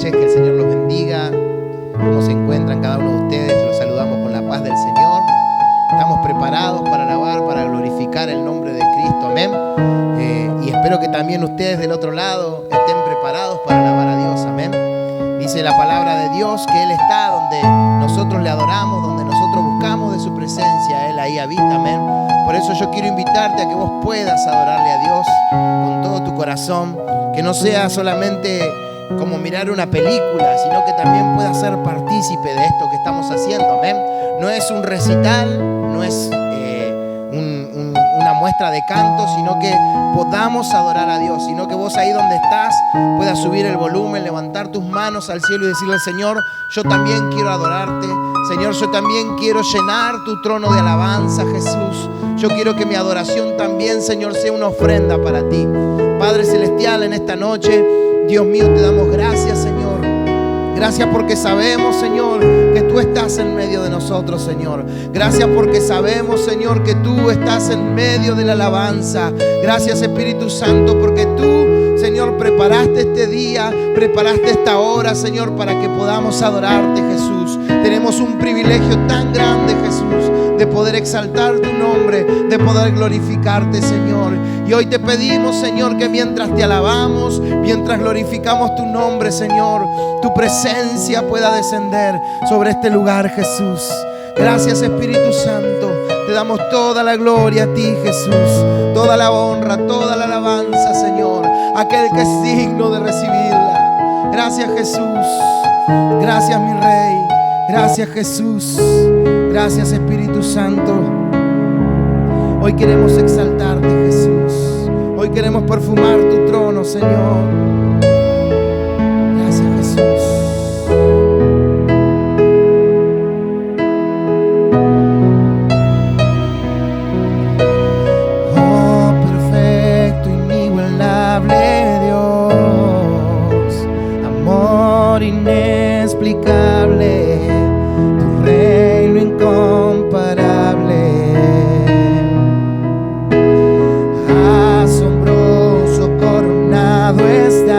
noches, que el Señor los bendiga. ¿Cómo se encuentran cada uno de ustedes? Los saludamos con la paz del Señor. Estamos preparados para alabar, para glorificar el nombre de Cristo, amén. Y espero que también ustedes del otro lado estén preparados para alabar a Dios, amén. Dice la palabra de Dios que Él está donde nosotros le adoramos, donde nosotros buscamos de su presencia, Él ahí habita, amén. Por eso yo quiero invitarte a que vos puedas adorarle a Dios con todo tu corazón, que no sea solamente como mirar una película, sino que también puedas ser partícipe de esto que estamos haciendo, amén. No es un recital, no es una muestra de canto, sino que podamos adorar a Dios, sino que vos ahí donde estás puedas subir el volumen, levantar tus manos al cielo y decirle al Señor: yo también quiero adorarte, Señor, yo también quiero llenar tu trono de alabanza, Jesús. Yo quiero que mi adoración también, Señor, sea una ofrenda para ti. Padre Celestial, en esta noche, Dios mío, te damos gracias, Señor. Gracias porque sabemos, Señor, que tú estás en medio de nosotros, Señor. Gracias porque sabemos, Señor, que tú estás en medio de la alabanza. Gracias, Espíritu Santo, porque tú, Señor, preparaste este día, preparaste esta hora, Señor, para que podamos adorarte, Jesús. Tenemos un privilegio tan grande, Jesús, de poder exaltar tu nombre, de poder glorificarte, Señor. Y hoy te pedimos, Señor, que mientras te alabamos, mientras glorificamos tu nombre, Señor, tu presencia pueda descender sobre este lugar, Jesús. Gracias, Espíritu Santo. Te damos toda la gloria a ti, Jesús. Toda la honra, toda la alabanza, Señor. Aquel que es digno de recibirla. Gracias, Jesús. Gracias, mi Rey. Gracias, Jesús. Gracias, Espíritu Santo. Hoy queremos exaltarte, Jesús. Hoy queremos perfumar tu trono, Señor. Gracias, Jesús. Oh, perfecto, inigualable Dios, amor inexplicable, reino incomparable, asombroso, coronado está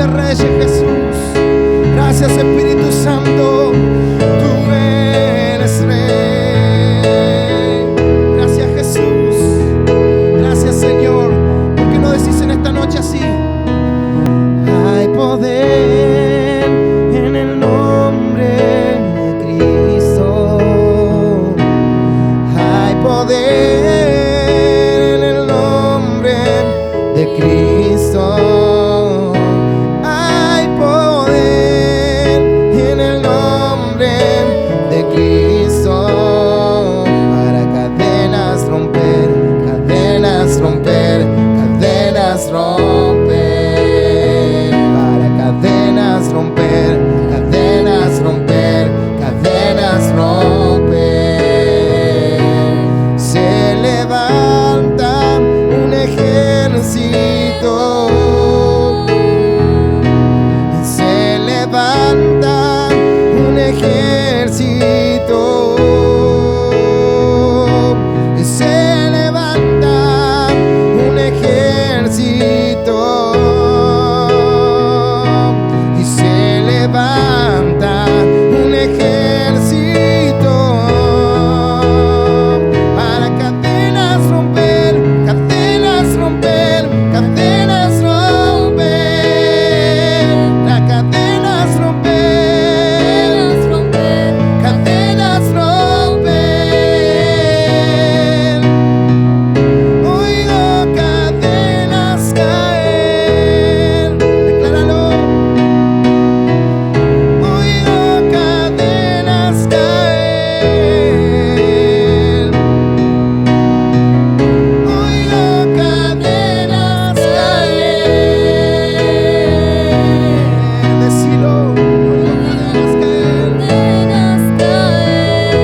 de Reyes, Jesús. Gracias, Espíritu Santo. Tú eres Rey. Gracias, Jesús. Gracias, Señor. ¿Por qué no decís en esta noche así? Hay poder en el nombre de Cristo. Hay poder en el nombre de Cristo. Hay poder en el nombre de Cristo. Para cadenas romper, cadenas romper, cadenas romper. Para cadenas romper, cadenas romper, cadenas romper. Se levanta un ejército. Se levanta un ejército. Se levanta un ejército. Y se levanta un ejército. Para cadenas romper, cadenas romper, cadenas romper. Las cadenas romper, cadenas romper. Oigo cadenas caer. Decláralo. Oigo cadenas caer. Oigo cadenas caer. Decilo. Oigo cadenas caer.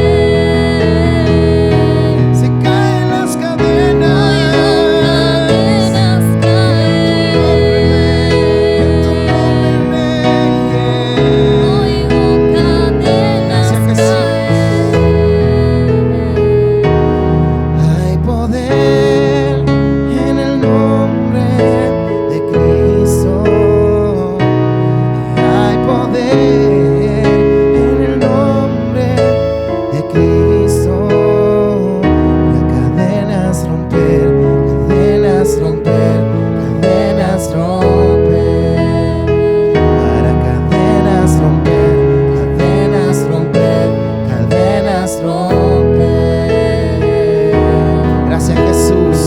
Se caen las cadenas. En tu nombre, Rey. Gracias, Jesús. Hay poder en el nombre de Cristo. Hay poder en el nombre de Cristo. Cadenas romper, cadenas romper, cadenas romper. Para cadenas romper, cadenas romper, cadenas romper. Gracias, Jesús.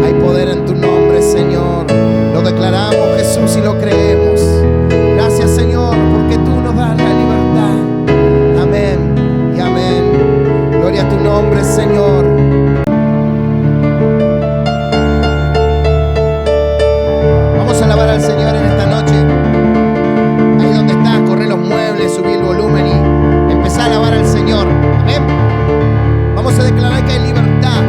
Hay poder en tu nombre, Señor. Lo declaramos, Jesús, y lo creemos. Gracias, Señor, porque tú nos das la libertad. Amén y amén. Gloria a tu nombre, Señor. Vamos a alabar al Señor en esta noche. Ahí donde estás, corre los muebles, subí el volumen y empezá a alabar al Señor. Amén. Vamos a declarar que hay libertad.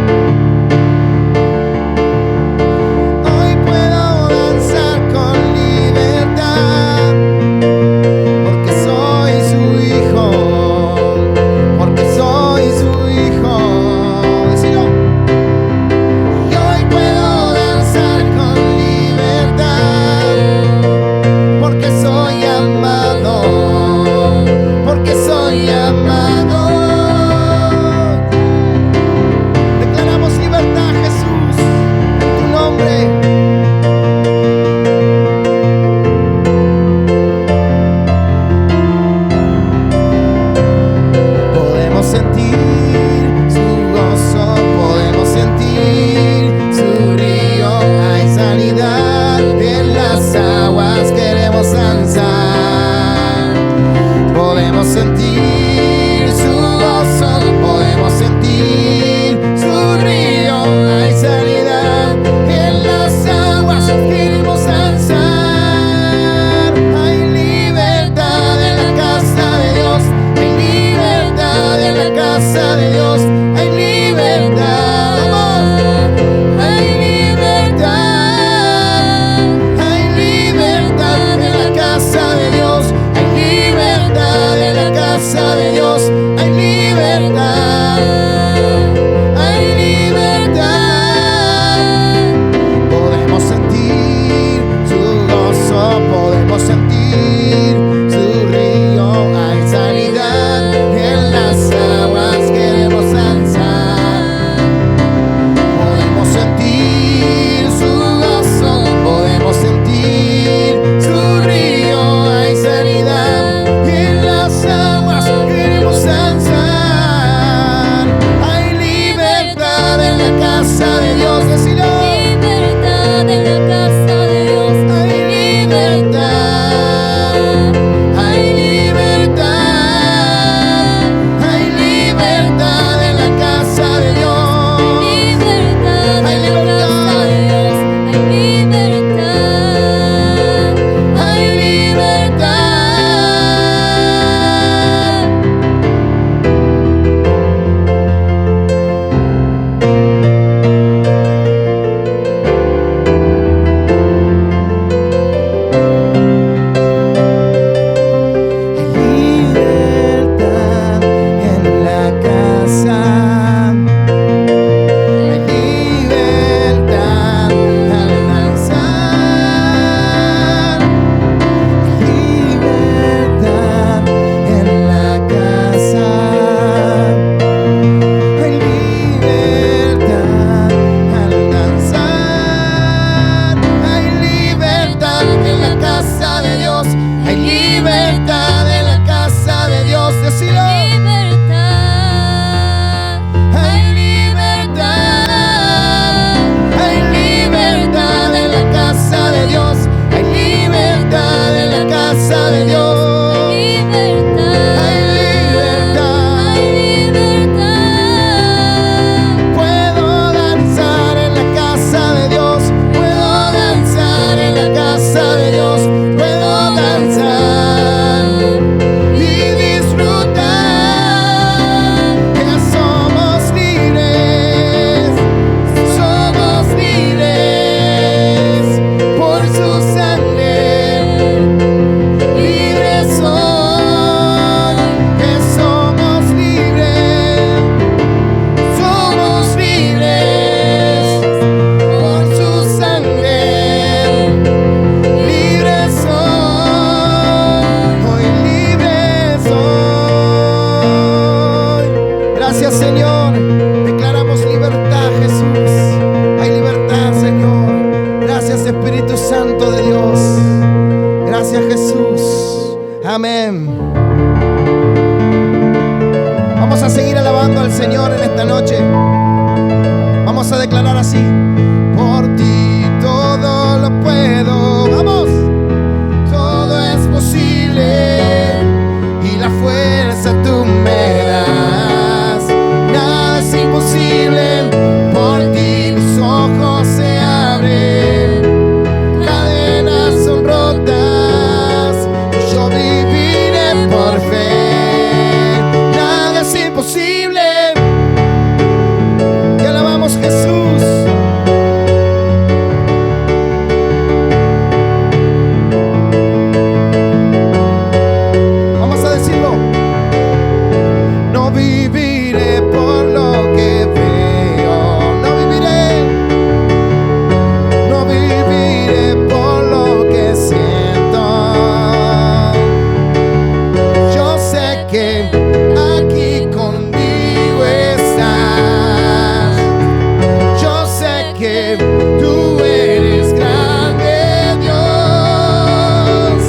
que tú eres grande, Dios.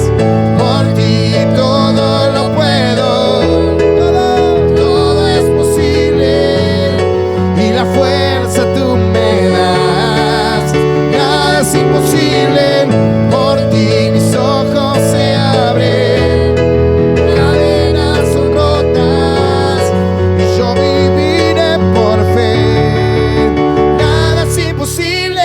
Por ti todo lo puedo, todo es posible, y la fuerza tú me das. Nada es imposible, por ti mis ojos se abren, cadenas son rotas, y yo viviré por fe. Nada es imposible.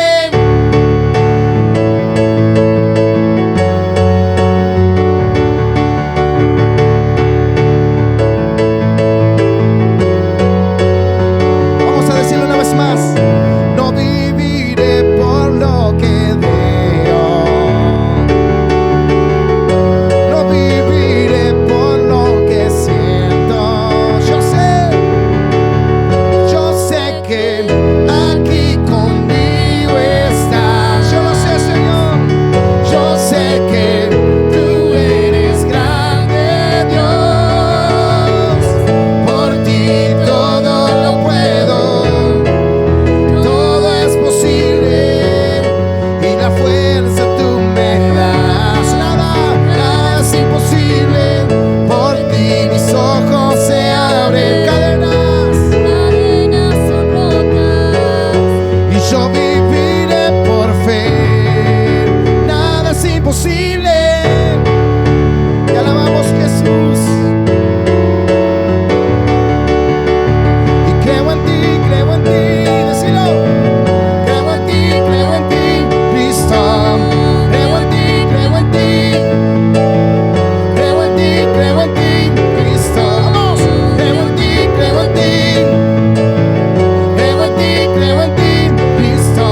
Vamos a decirlo una vez más. No viviré por lo que veo, no viviré por lo que siento. Yo sé que aquí conmigo estás. Yo lo sé, Señor. Yo sé que tú eres grande, Dios. Por ti todo lo puedo, todo es posible, y la fuerza tú me das. Nada es imposible, por ti mis ojos se abren, cadenas son rotas, y yo viviré por fe. Nada es imposible. Te alabamos, Jesús, y creo en ti, decilo. Creo en ti, Cristo. Creo en ti, Cristo. Vamos. Creo en ti, Cristo.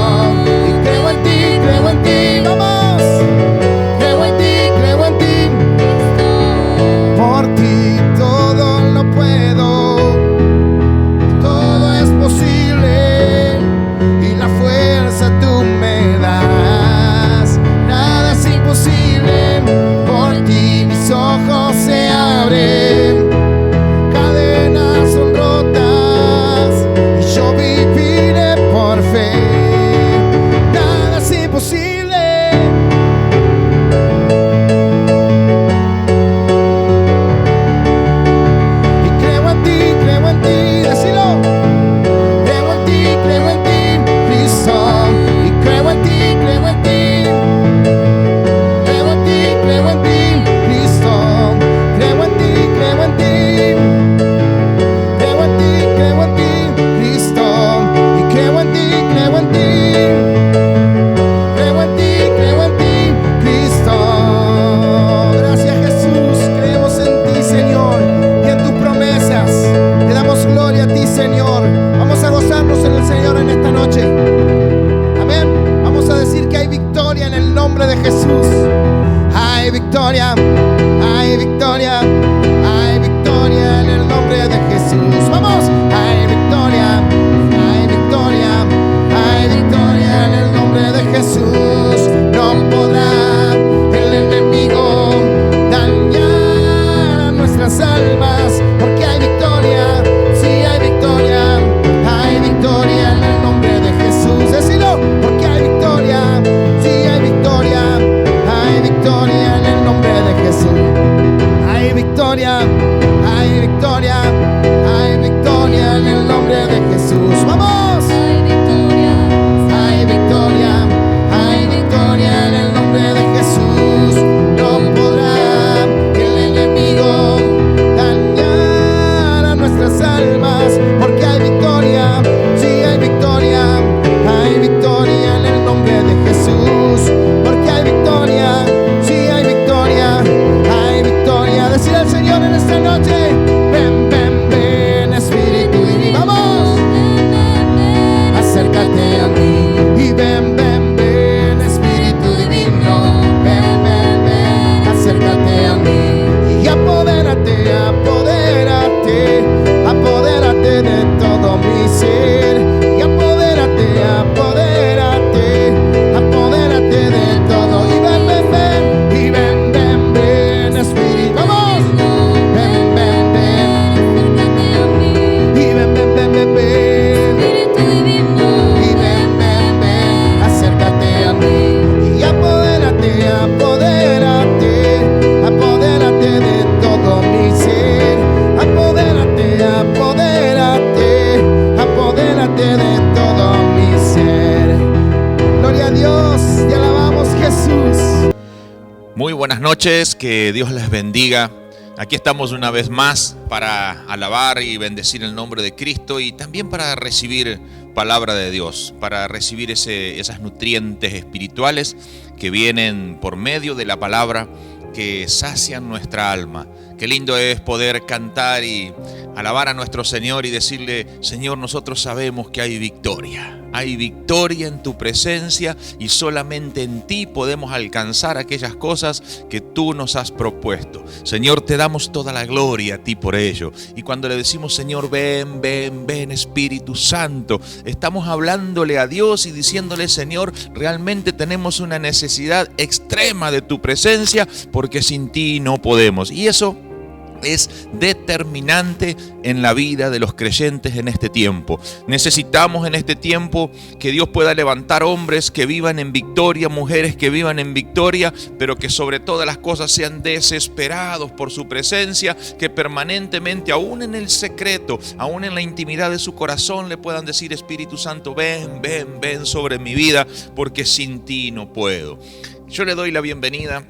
a Dios, te alabamos, Jesús. Muy buenas noches, que Dios les bendiga. Aquí estamos una vez más para alabar y bendecir el nombre de Cristo y también para recibir palabra de Dios, para recibir esas nutrientes espirituales que vienen por medio de la palabra, que sacian nuestra alma. Qué lindo es poder cantar y alabar a nuestro Señor y decirle: Señor, nosotros sabemos que hay victoria en tu presencia y solamente en ti podemos alcanzar aquellas cosas que tú nos has propuesto. Señor, te damos toda la gloria a ti por ello. Y cuando le decimos: Señor, ven, ven, ven Espíritu Santo, estamos hablándole a Dios y diciéndole: Señor, realmente tenemos una necesidad extrema de tu presencia porque sin ti no podemos. Y eso es determinante en la vida de los creyentes en este tiempo. Necesitamos en este tiempo que Dios pueda levantar hombres que vivan en victoria, mujeres que vivan en victoria, pero que sobre todas las cosas sean desesperados por su presencia, que permanentemente, aún en el secreto, aún en la intimidad de su corazón, le puedan decir: Espíritu Santo, ven, ven, ven sobre mi vida, porque sin ti no puedo. Yo le doy la bienvenida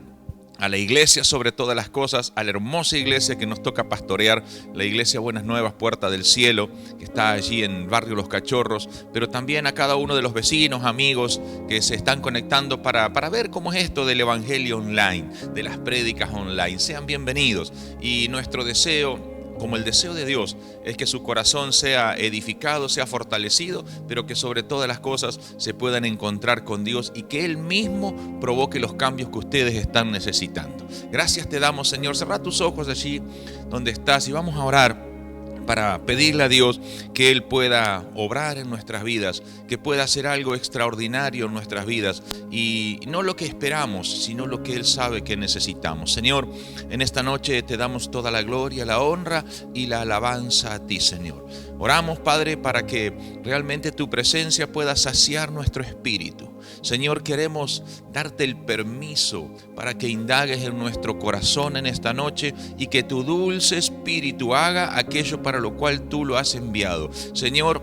a la iglesia, sobre todas las cosas, a la hermosa iglesia que nos toca pastorear, la iglesia Buenas Nuevas, Puerta del Cielo, que está allí en Barrio Los Cachorros, pero también a cada uno de los vecinos, amigos que se están conectando para ver cómo es esto del evangelio online, de las prédicas online. Sean bienvenidos, y nuestro deseo, como el deseo de Dios, es que su corazón sea edificado, sea fortalecido, pero que sobre todas las cosas se puedan encontrar con Dios y que Él mismo provoque los cambios que ustedes están necesitando. Gracias te damos, Señor. Cerrá tus ojos allí donde estás y vamos a orar para pedirle a Dios que Él pueda obrar en nuestras vidas, que pueda hacer algo extraordinario en nuestras vidas, y no lo que esperamos, sino lo que Él sabe que necesitamos. Señor, en esta noche te damos toda la gloria, la honra y la alabanza a ti, Señor. Oramos, Padre, para que realmente tu presencia pueda saciar nuestro espíritu. Señor, queremos darte el permiso para que indagues en nuestro corazón en esta noche y que tu dulce espíritu haga aquello para lo cual tú lo has enviado. Señor,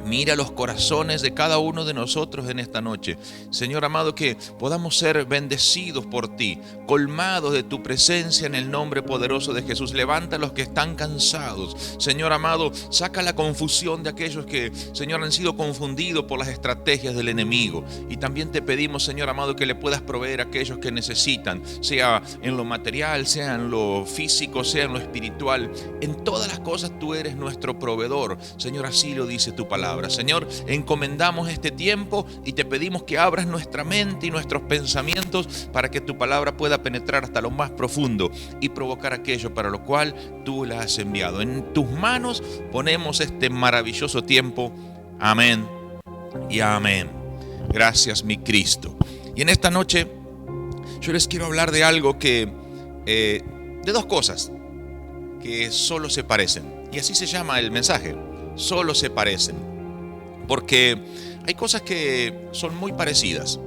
mira los corazones de cada uno de nosotros en esta noche. Señor amado, que podamos ser bendecidos por ti, colmados de tu presencia en el nombre poderoso de Jesús. Levanta a los que están cansados. Señor amado, saca la confusión de aquellos que, Señor, han sido confundidos por las estrategias del enemigo. Y también te pedimos, Señor amado, que le puedas proveer a aquellos que necesitan, sea en lo material, sea en lo físico, sea en lo espiritual. En todas las cosas tú eres nuestro proveedor. Señor, así lo dice tu palabra. Señor, encomendamos este tiempo y te pedimos que abras nuestra mente y nuestros pensamientos para que tu palabra pueda penetrar hasta lo más profundo y provocar aquello para lo cual tú la has enviado. En tus manos ponemos este maravilloso tiempo. Amén y amén. Gracias, mi Cristo. Y en esta noche yo les quiero hablar de algo que, de dos cosas que solo se parecen. Y así se llama el mensaje: solo se parecen. Porque hay cosas que son muy parecidas.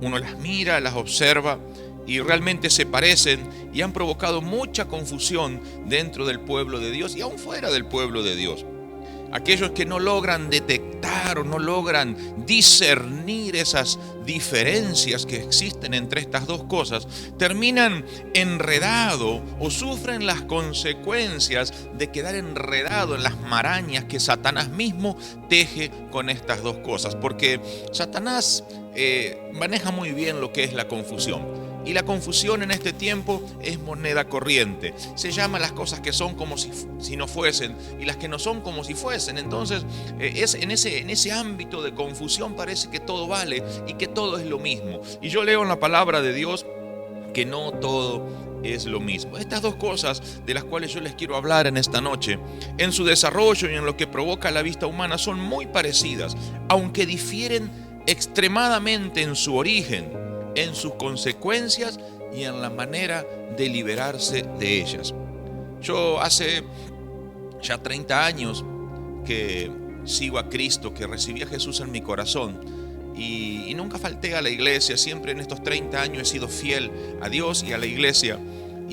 Uno las mira, las observa y realmente se parecen y han provocado mucha confusión dentro del pueblo de Dios y aún fuera del pueblo de Dios. Aquellos que no logran detectar o no logran discernir esas diferencias que existen entre estas dos cosas, terminan enredados o sufren las consecuencias de quedar enredado en las marañas que Satanás mismo teje con estas dos cosas. Porque Satanás maneja muy bien lo que es la confusión. Y la confusión en este tiempo es moneda corriente. Se llama las cosas que son como si no fuesen y las que no son como si fuesen. Entonces, en ese ámbito de confusión parece que todo vale y que todo es lo mismo. Y yo leo en la palabra de Dios que no todo es lo mismo. Estas dos cosas de las cuales yo les quiero hablar en esta noche, en su desarrollo y en lo que provoca la vista humana, son muy parecidas, aunque difieren extremadamente en su origen, en sus consecuencias y en la manera de liberarse de ellas. Yo hace ya 30 años que sigo a Cristo, que recibí a Jesús en mi corazón y nunca falté a la iglesia. Siempre en estos 30 años he sido fiel a Dios y a la iglesia.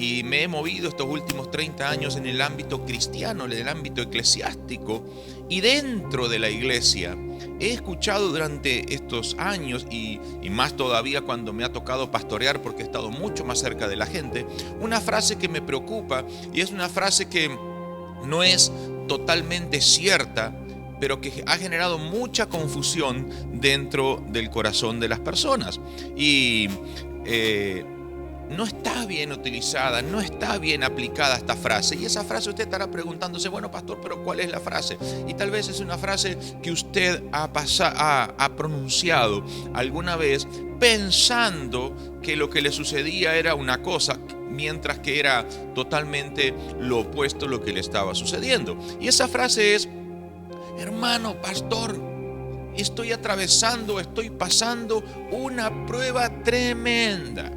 y me he movido estos últimos 30 años en el ámbito cristiano, en el ámbito eclesiástico, y dentro de la iglesia he escuchado durante estos años y más todavía cuando me ha tocado pastorear, porque he estado mucho más cerca de la gente, una frase que me preocupa, y es una frase que no es totalmente cierta, pero que ha generado mucha confusión dentro del corazón de las personas. Y no está bien utilizada, no está bien aplicada esta frase. Y esa frase usted estará preguntándose, bueno, pastor, pero ¿cuál es la frase? Y tal vez es una frase que usted ha pronunciado alguna vez pensando que lo que le sucedía era una cosa, mientras que era totalmente lo opuesto lo que le estaba sucediendo. Y esa frase es: hermano, pastor, estoy pasando una prueba tremenda.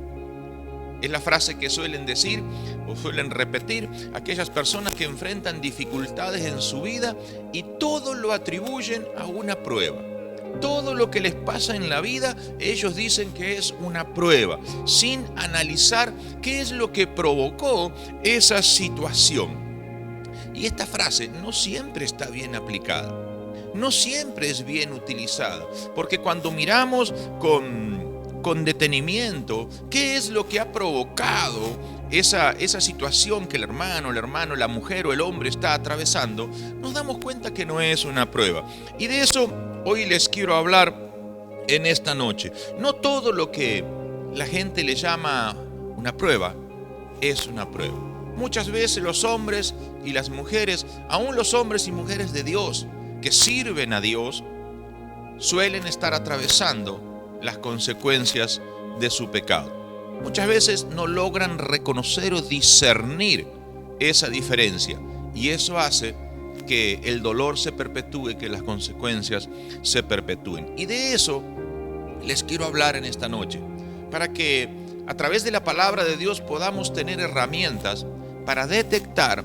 Es la frase que suelen decir o suelen repetir aquellas personas que enfrentan dificultades en su vida y todo lo atribuyen a una prueba. Todo lo que les pasa en la vida, ellos dicen que es una prueba, sin analizar qué es lo que provocó esa situación. Y esta frase no siempre está bien aplicada, no siempre es bien utilizada, porque cuando miramos con detenimiento qué es lo que ha provocado esa situación que el hermano, la mujer o el hombre está atravesando, nos damos cuenta que no es una prueba. Y de eso hoy les quiero hablar en esta noche. No todo lo que la gente le llama una prueba es una prueba. Muchas veces los hombres y las mujeres, aún los hombres y mujeres de Dios que sirven a Dios, suelen estar atravesando las consecuencias de su pecado. Muchas veces no logran reconocer o discernir esa diferencia, y eso hace que el dolor se perpetúe, que las consecuencias se perpetúen. Y de eso les quiero hablar en esta noche, para que a través de la palabra de Dios podamos tener herramientas para detectar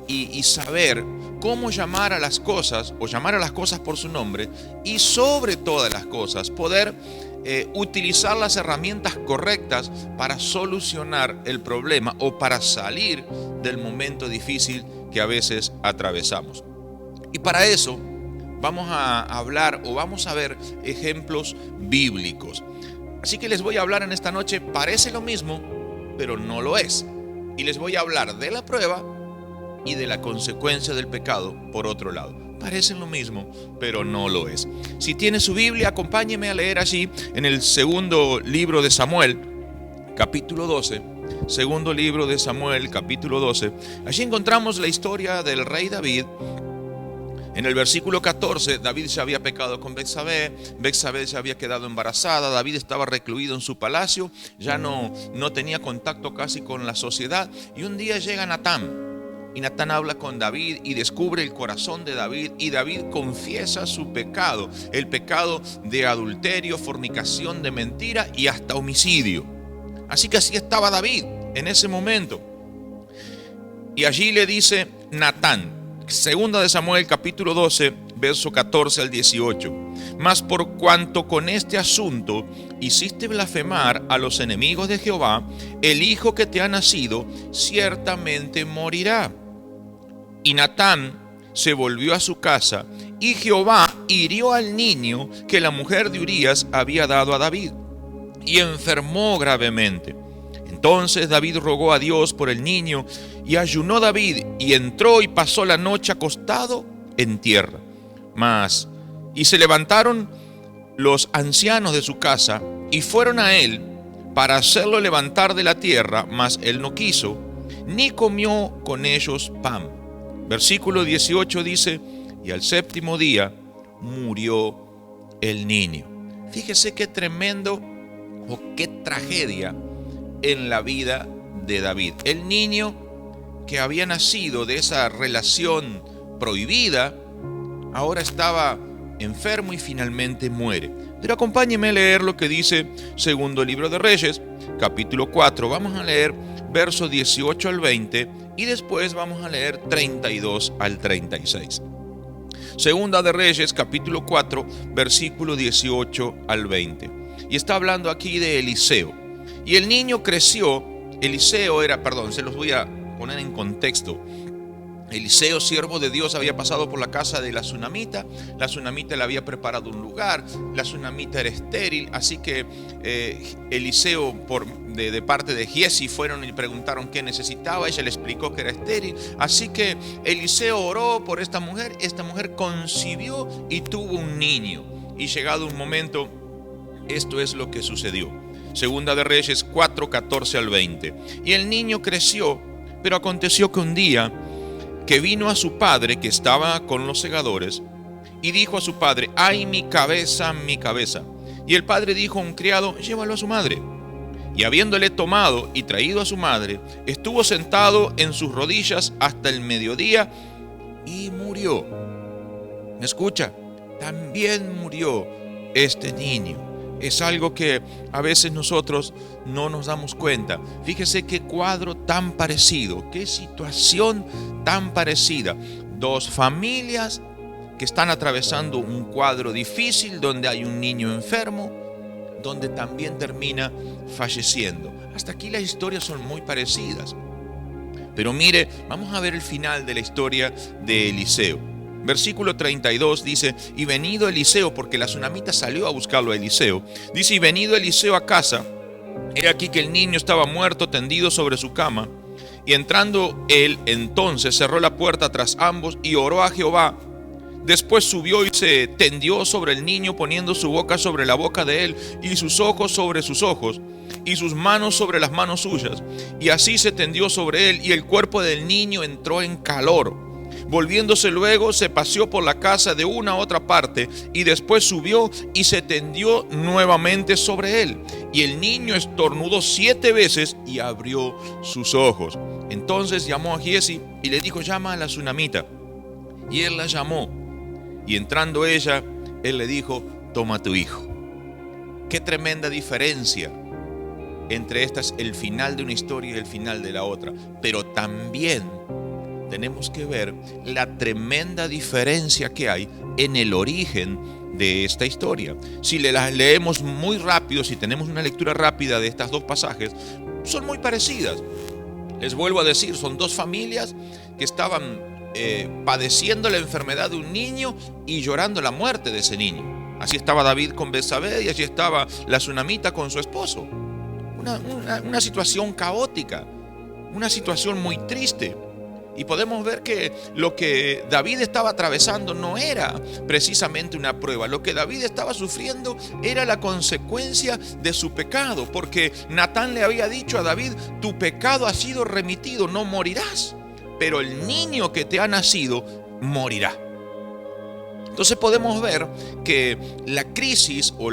y saber cómo llamar a las cosas, o llamar a las cosas por su nombre, y sobre todas las cosas poder utilizar las herramientas correctas para solucionar el problema o para salir del momento difícil que a veces atravesamos. Y para eso vamos a hablar o vamos a ver ejemplos bíblicos. Así que les voy a hablar en esta noche, parece lo mismo, pero no lo es. Y les voy a hablar de la prueba y de la consecuencia del pecado por otro lado. Parecen lo mismo, pero no lo es. Si tiene su Biblia, acompáñeme a leer allí en el segundo libro de Samuel, capítulo 12. Segundo libro de Samuel, capítulo 12. Allí encontramos la historia del rey David. En el versículo 14, David se había pecado con Betsabé, Betsabé se había quedado embarazada, David estaba recluido en su palacio, ya no tenía contacto casi con la sociedad, y un día llega Natán. Y Natán habla con David y descubre el corazón de David, y David confiesa su pecado, el pecado de adulterio, fornicación, de mentira y hasta homicidio. Así que así estaba David en ese momento. Y allí le dice Natán, segunda de Samuel capítulo 12, verso 14 al 18. Mas por cuanto con este asunto hiciste blasfemar a los enemigos de Jehová, el hijo que te ha nacido ciertamente morirá. Y Natán se volvió a su casa, y Jehová hirió al niño que la mujer de Urías había dado a David, y enfermó gravemente. Entonces David rogó a Dios por el niño, y ayunó David, y entró y pasó la noche acostado en tierra. Y se levantaron los ancianos de su casa, y fueron a él para hacerlo levantar de la tierra, mas él no quiso, ni comió con ellos pan. Versículo 18 dice: y al séptimo día murió el niño. Fíjese qué tremendo o qué tragedia en la vida de David. El niño que había nacido de esa relación prohibida, ahora estaba enfermo y finalmente muere. Pero acompáñeme a leer lo que dice segundo libro de Reyes, capítulo 4. Vamos a leer versos 18 al 20 y después vamos a leer 32 al 36. Segunda de Reyes, capítulo 4, versículo 18 al 20. Y está hablando aquí de Eliseo. Y el niño creció se los voy a poner en contexto. Eliseo, siervo de Dios, había pasado por la casa de la tsunamita. La tsunamita le había preparado un lugar. La tsunamita era estéril, así que Eliseo, de parte de Giesi, fueron y le preguntaron qué necesitaba. Ella le explicó que era estéril. Así que Eliseo oró por esta mujer. Esta mujer concibió y tuvo un niño. Y llegado un momento, esto es lo que sucedió. Segunda de Reyes 4, 14 al 20. Y el niño creció, pero aconteció que un día que vino a su padre, que estaba con los segadores, y dijo a su padre: ¡ay, mi cabeza, mi cabeza! Y el padre dijo a un criado: llévalo a su madre. Y habiéndole tomado y traído a su madre, estuvo sentado en sus rodillas hasta el mediodía y murió. ¿Me escucha? También murió este niño. Es algo que a veces nosotros no nos damos cuenta. Fíjese qué cuadro tan parecido, qué situación tan parecida. Dos familias que están atravesando un cuadro difícil, donde hay un niño enfermo, donde también termina falleciendo. Hasta aquí las historias son muy parecidas. Pero mire, vamos a ver el final de la historia de Eliseo. Versículo 32 dice: y venido Eliseo, porque la tsunamita salió a buscarlo a Eliseo, dice: y venido Eliseo a casa, he aquí que el niño estaba muerto, tendido sobre su cama. Y entrando él, entonces cerró la puerta tras ambos y oró a Jehová. Después subió y se tendió sobre el niño, poniendo su boca sobre la boca de él, y sus ojos sobre sus ojos, y sus manos sobre las manos suyas. Y así se tendió sobre él, y el cuerpo del niño entró en calor. Volviéndose luego, se paseó por la casa de una a otra parte, y después subió y se tendió nuevamente sobre él. Y el niño estornudó 7 veces y abrió sus ojos. Entonces llamó a Giesi y le dijo: llama a la tsunamita. Y él la llamó. Y entrando ella, él le dijo: toma tu hijo. Qué tremenda diferencia entre estas, el final de una historia y el final de la otra. Pero también tenemos que ver la tremenda diferencia que hay en el origen de esta historia. Si las leemos muy rápido, si tenemos una lectura rápida de estas dos pasajes, son muy parecidas. Les vuelvo a decir, son dos familias que estaban padeciendo la enfermedad de un niño y llorando la muerte de ese niño. Así estaba David con Betsabé y así estaba la tsunamita con su esposo. Una situación caótica, una situación muy triste. Y podemos ver que lo que David estaba atravesando no era precisamente una prueba. Lo que David estaba sufriendo era la consecuencia de su pecado, porque Natán le había dicho a David: tu pecado ha sido remitido, no morirás, pero el niño que te ha nacido morirá. Entonces podemos ver que la crisis o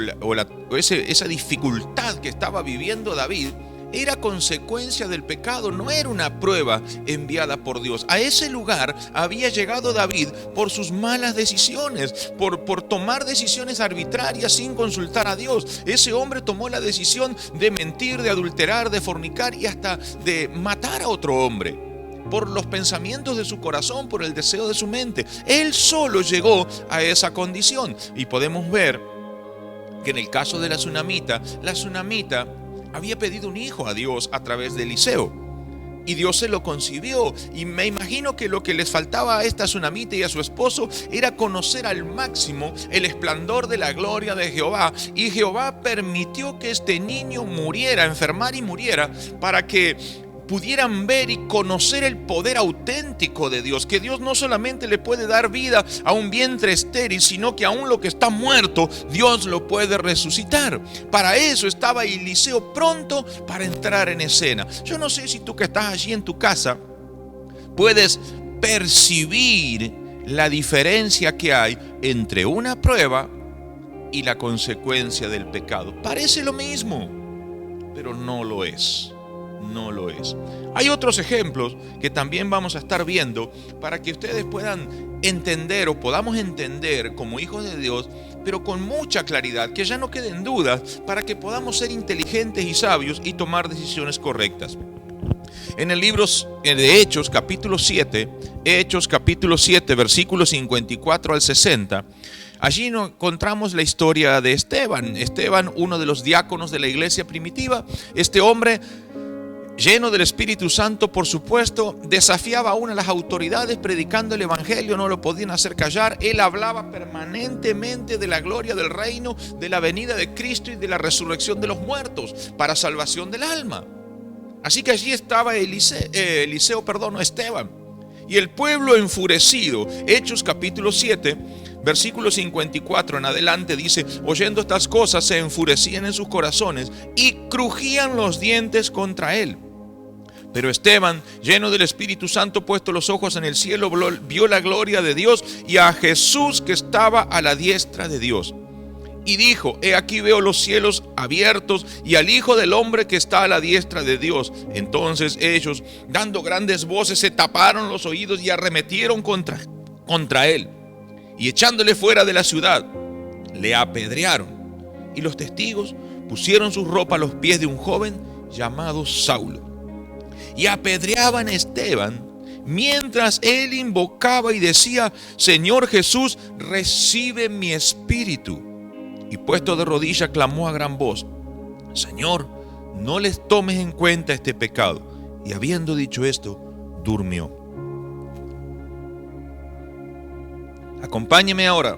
esa dificultad que estaba viviendo David era consecuencia del pecado, no era una prueba enviada por Dios. A ese lugar había llegado David por sus malas decisiones, por tomar decisiones arbitrarias sin consultar a Dios. Ese hombre tomó la decisión de mentir, de adulterar, de fornicar y hasta de matar a otro hombre, por los pensamientos de su corazón, por el deseo de su mente. Él solo llegó a esa condición. Y podemos ver que en el caso de la tsunamita había pedido un hijo a Dios a través de Eliseo, y Dios se lo concibió. Y me imagino que lo que les faltaba a esta tsunamita y a su esposo era conocer al máximo el esplendor de la gloria de Jehová. Y Jehová permitió que este niño muriera, enfermara y muriera, para que pudieran ver y conocer el poder auténtico de Dios, que Dios no solamente le puede dar vida a un vientre estéril, sino que aún lo que está muerto, Dios lo puede resucitar. Para eso estaba Eliseo pronto para entrar en escena. Yo no sé si tú que estás allí en tu casa puedes percibir la diferencia que hay entre una prueba y la consecuencia del pecado. Parece lo mismo, pero no lo es. No lo es. Hay otros ejemplos que también vamos a estar viendo para que ustedes puedan entender o podamos entender como hijos de Dios, pero con mucha claridad, que ya no queden dudas, para que podamos ser inteligentes y sabios y tomar decisiones correctas. En el libro de Hechos capítulo 7, versículos 54 al 60, allí encontramos la historia de Esteban. Esteban, uno de los diáconos de la iglesia primitiva. Este hombre lleno del Espíritu Santo, por supuesto, desafiaba aún a las autoridades predicando el Evangelio, no lo podían hacer callar. Él hablaba permanentemente de la gloria del reino, de la venida de Cristo y de la resurrección de los muertos para salvación del alma. Así que allí estaba Esteban. Y el pueblo enfurecido. Hechos capítulo 7, versículo 54 en adelante dice: oyendo estas cosas se enfurecían en sus corazones y crujían los dientes contra él. Pero Esteban, lleno del Espíritu Santo, puesto los ojos en el cielo, vio la gloria de Dios y a Jesús que estaba a la diestra de Dios. Y dijo: he aquí veo los cielos abiertos y al Hijo del Hombre que está a la diestra de Dios. Entonces ellos, dando grandes voces, se taparon los oídos y arremetieron contra él. Y echándole fuera de la ciudad, le apedrearon. Y los testigos pusieron su ropa a los pies de un joven llamado Saulo. Y apedreaban a Esteban mientras él invocaba y decía: Señor Jesús, recibe mi espíritu. Y puesto de rodillas clamó a gran voz: Señor, no les tomes en cuenta este pecado. Y habiendo dicho esto, durmió. Acompáñeme ahora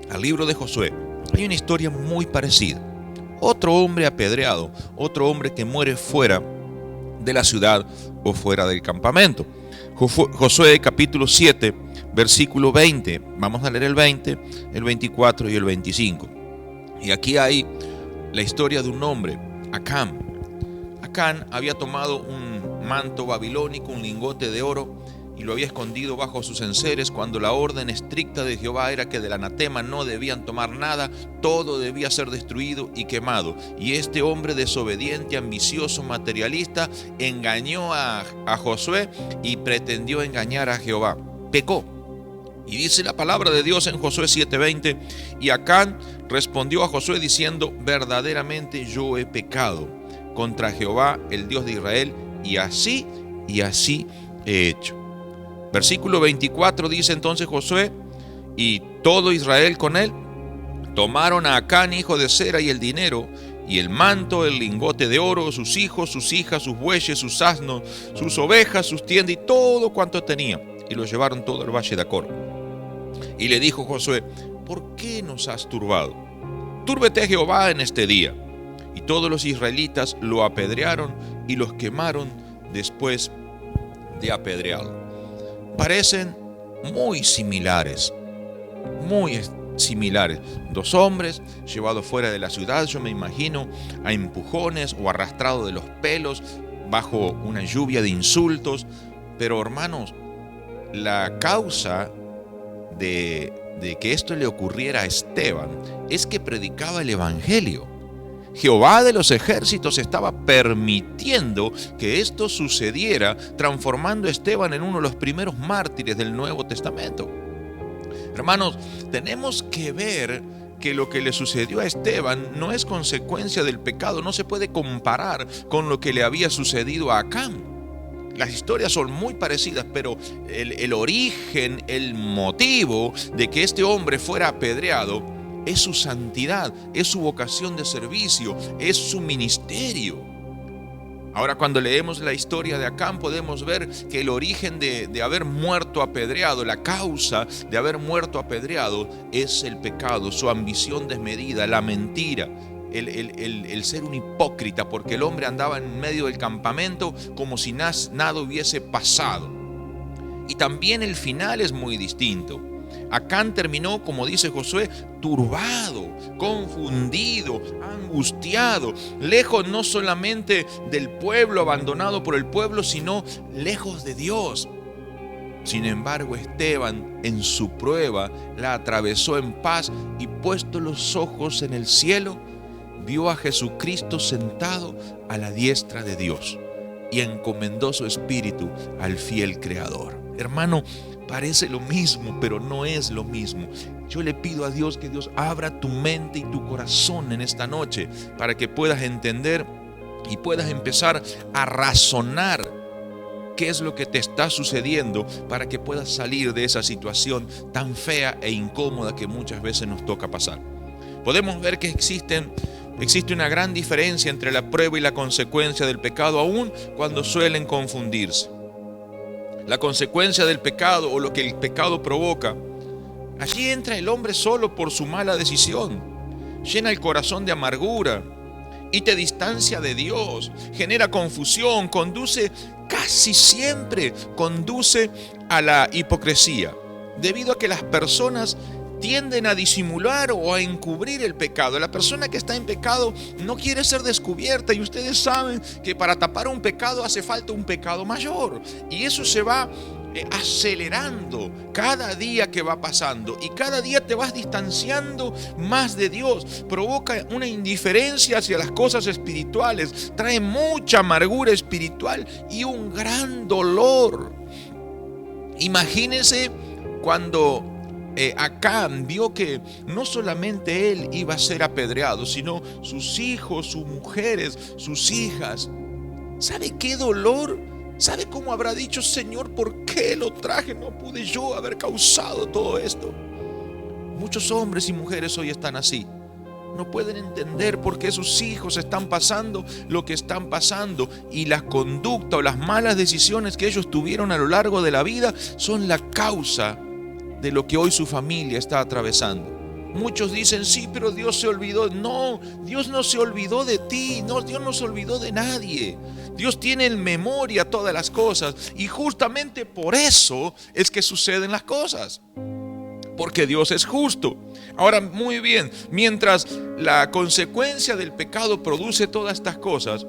al libro de Josué. Hay una historia muy parecida. Otro hombre apedreado, otro hombre que muere fuera de la ciudad o fuera del campamento. Josué capítulo 7, versículo 20. Vamos a leer el 20, el 24 y el 25. Y aquí hay la historia de un hombre, Acán. Acán había tomado un manto babilónico, un lingote de oro, y lo había escondido bajo sus enseres, cuando la orden estricta de Jehová era que del anatema no debían tomar nada, todo debía ser destruido y quemado. Y este hombre desobediente, ambicioso, materialista, engañó a Josué y pretendió engañar a Jehová. Pecó. Y dice la palabra de Dios en Josué 7:20: y Acán respondió a Josué diciendo: verdaderamente yo he pecado contra Jehová, el Dios de Israel, y así he hecho. Versículo 24 dice entonces Josué y todo Israel con él tomaron a Acán, hijo de Zera, y el dinero, y el manto, el lingote de oro, sus hijos, sus hijas, sus bueyes, sus asnos, sus ovejas, sus tiendas y todo cuanto tenía, y lo llevaron todo al valle de Acor. Y le dijo Josué: ¿por qué nos has turbado? Túrbete Jehová en este día. Y todos los israelitas lo apedrearon y los quemaron después de apedrearlo. Parecen muy similares. Dos hombres llevados fuera de la ciudad, yo me imagino, a empujones o arrastrados de los pelos bajo una lluvia de insultos. Pero hermanos, la causa de que esto le ocurriera a Esteban es que predicaba el Evangelio. Jehová de los ejércitos estaba permitiendo que esto sucediera, transformando a Esteban en uno de los primeros mártires del Nuevo Testamento. Hermanos, tenemos que ver que lo que le sucedió a Esteban no es consecuencia del pecado, no se puede comparar con lo que le había sucedido a Acán. Las historias son muy parecidas, pero el origen, el motivo de que este hombre fuera apedreado es su santidad, es su vocación de servicio, es su ministerio. Ahora, cuando leemos la historia de Acán, podemos ver que el origen de haber muerto apedreado, la causa de haber muerto apedreado, es el pecado, su ambición desmedida, la mentira, el ser un hipócrita, porque el hombre andaba en medio del campamento como si nada hubiese pasado. Y también el final es muy distinto. Acán terminó, como dice Josué, turbado, confundido, angustiado, lejos no solamente del pueblo, abandonado por el pueblo, sino lejos de Dios. Sin embargo, Esteban, en su prueba, la atravesó en paz y puesto los ojos en el cielo, vio a Jesucristo sentado a la diestra de Dios y encomendó su espíritu al fiel Creador. Hermano, parece lo mismo, pero no es lo mismo. Yo le pido a Dios que Dios abra tu mente y tu corazón en esta noche para que puedas entender y puedas empezar a razonar qué es lo que te está sucediendo para que puedas salir de esa situación tan fea e incómoda que muchas veces nos toca pasar. Podemos ver que existen existe una gran diferencia entre la prueba y la consecuencia del pecado, aun cuando suelen confundirse. La consecuencia del pecado o lo que el pecado provoca, allí entra el hombre solo por su mala decisión, llena el corazón de amargura y te distancia de Dios, genera confusión, casi siempre conduce a la hipocresía, debido a que las personas tienden a disimular o a encubrir el pecado. La persona que está en pecado no quiere ser descubierta, y ustedes saben que para tapar un pecado hace falta un pecado mayor, y eso se va acelerando cada día que va pasando, y cada día te vas distanciando más de Dios. Provoca una indiferencia hacia las cosas espirituales, trae mucha amargura espiritual y un gran dolor. Imagínense cuando Acán vio que no solamente él iba a ser apedreado, sino sus hijos, sus mujeres, sus hijas. ¿Sabe qué dolor? ¿Sabe cómo habrá dicho: Señor, ¿por qué lo traje? No pude yo haber causado todo esto. Muchos hombres y mujeres hoy están así. No pueden entender por qué sus hijos están pasando lo que están pasando, y la conducta o las malas decisiones que ellos tuvieron a lo largo de la vida son la causa de lo que hoy su familia está atravesando. Muchos dicen: sí, pero Dios se olvidó. No, Dios no se olvidó de ti. No, Dios no se olvidó de nadie. Dios tiene en memoria todas las cosas, y justamente por eso es que suceden las cosas, porque Dios es justo. Ahora, muy bien, mientras la consecuencia del pecado produce todas estas cosas,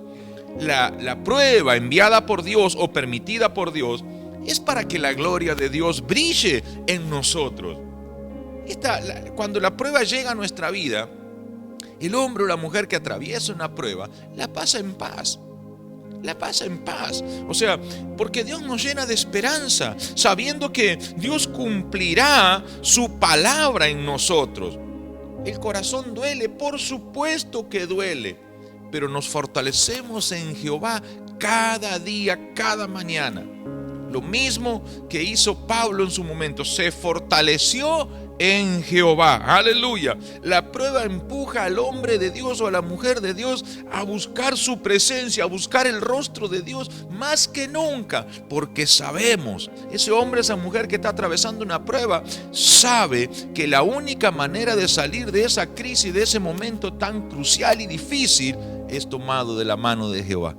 la prueba enviada por Dios o permitida por Dios es para que la gloria de Dios brille en nosotros. Cuando la prueba llega a nuestra vida, el hombre o la mujer que atraviesa una prueba la pasa en paz. La pasa en paz. O sea, porque Dios nos llena de esperanza, sabiendo que Dios cumplirá su palabra en nosotros. El corazón duele, por supuesto que duele, pero nos fortalecemos en Jehová cada día, cada mañana. Lo mismo que hizo Pablo en su momento, se fortaleció en Jehová. Aleluya. La prueba empuja al hombre de Dios o a la mujer de Dios a buscar su presencia, a buscar el rostro de Dios más que nunca, porque sabemos, ese hombre, esa mujer que está atravesando una prueba, sabe que la única manera de salir de esa crisis, de ese momento tan crucial y difícil, es tomado de la mano de Jehová.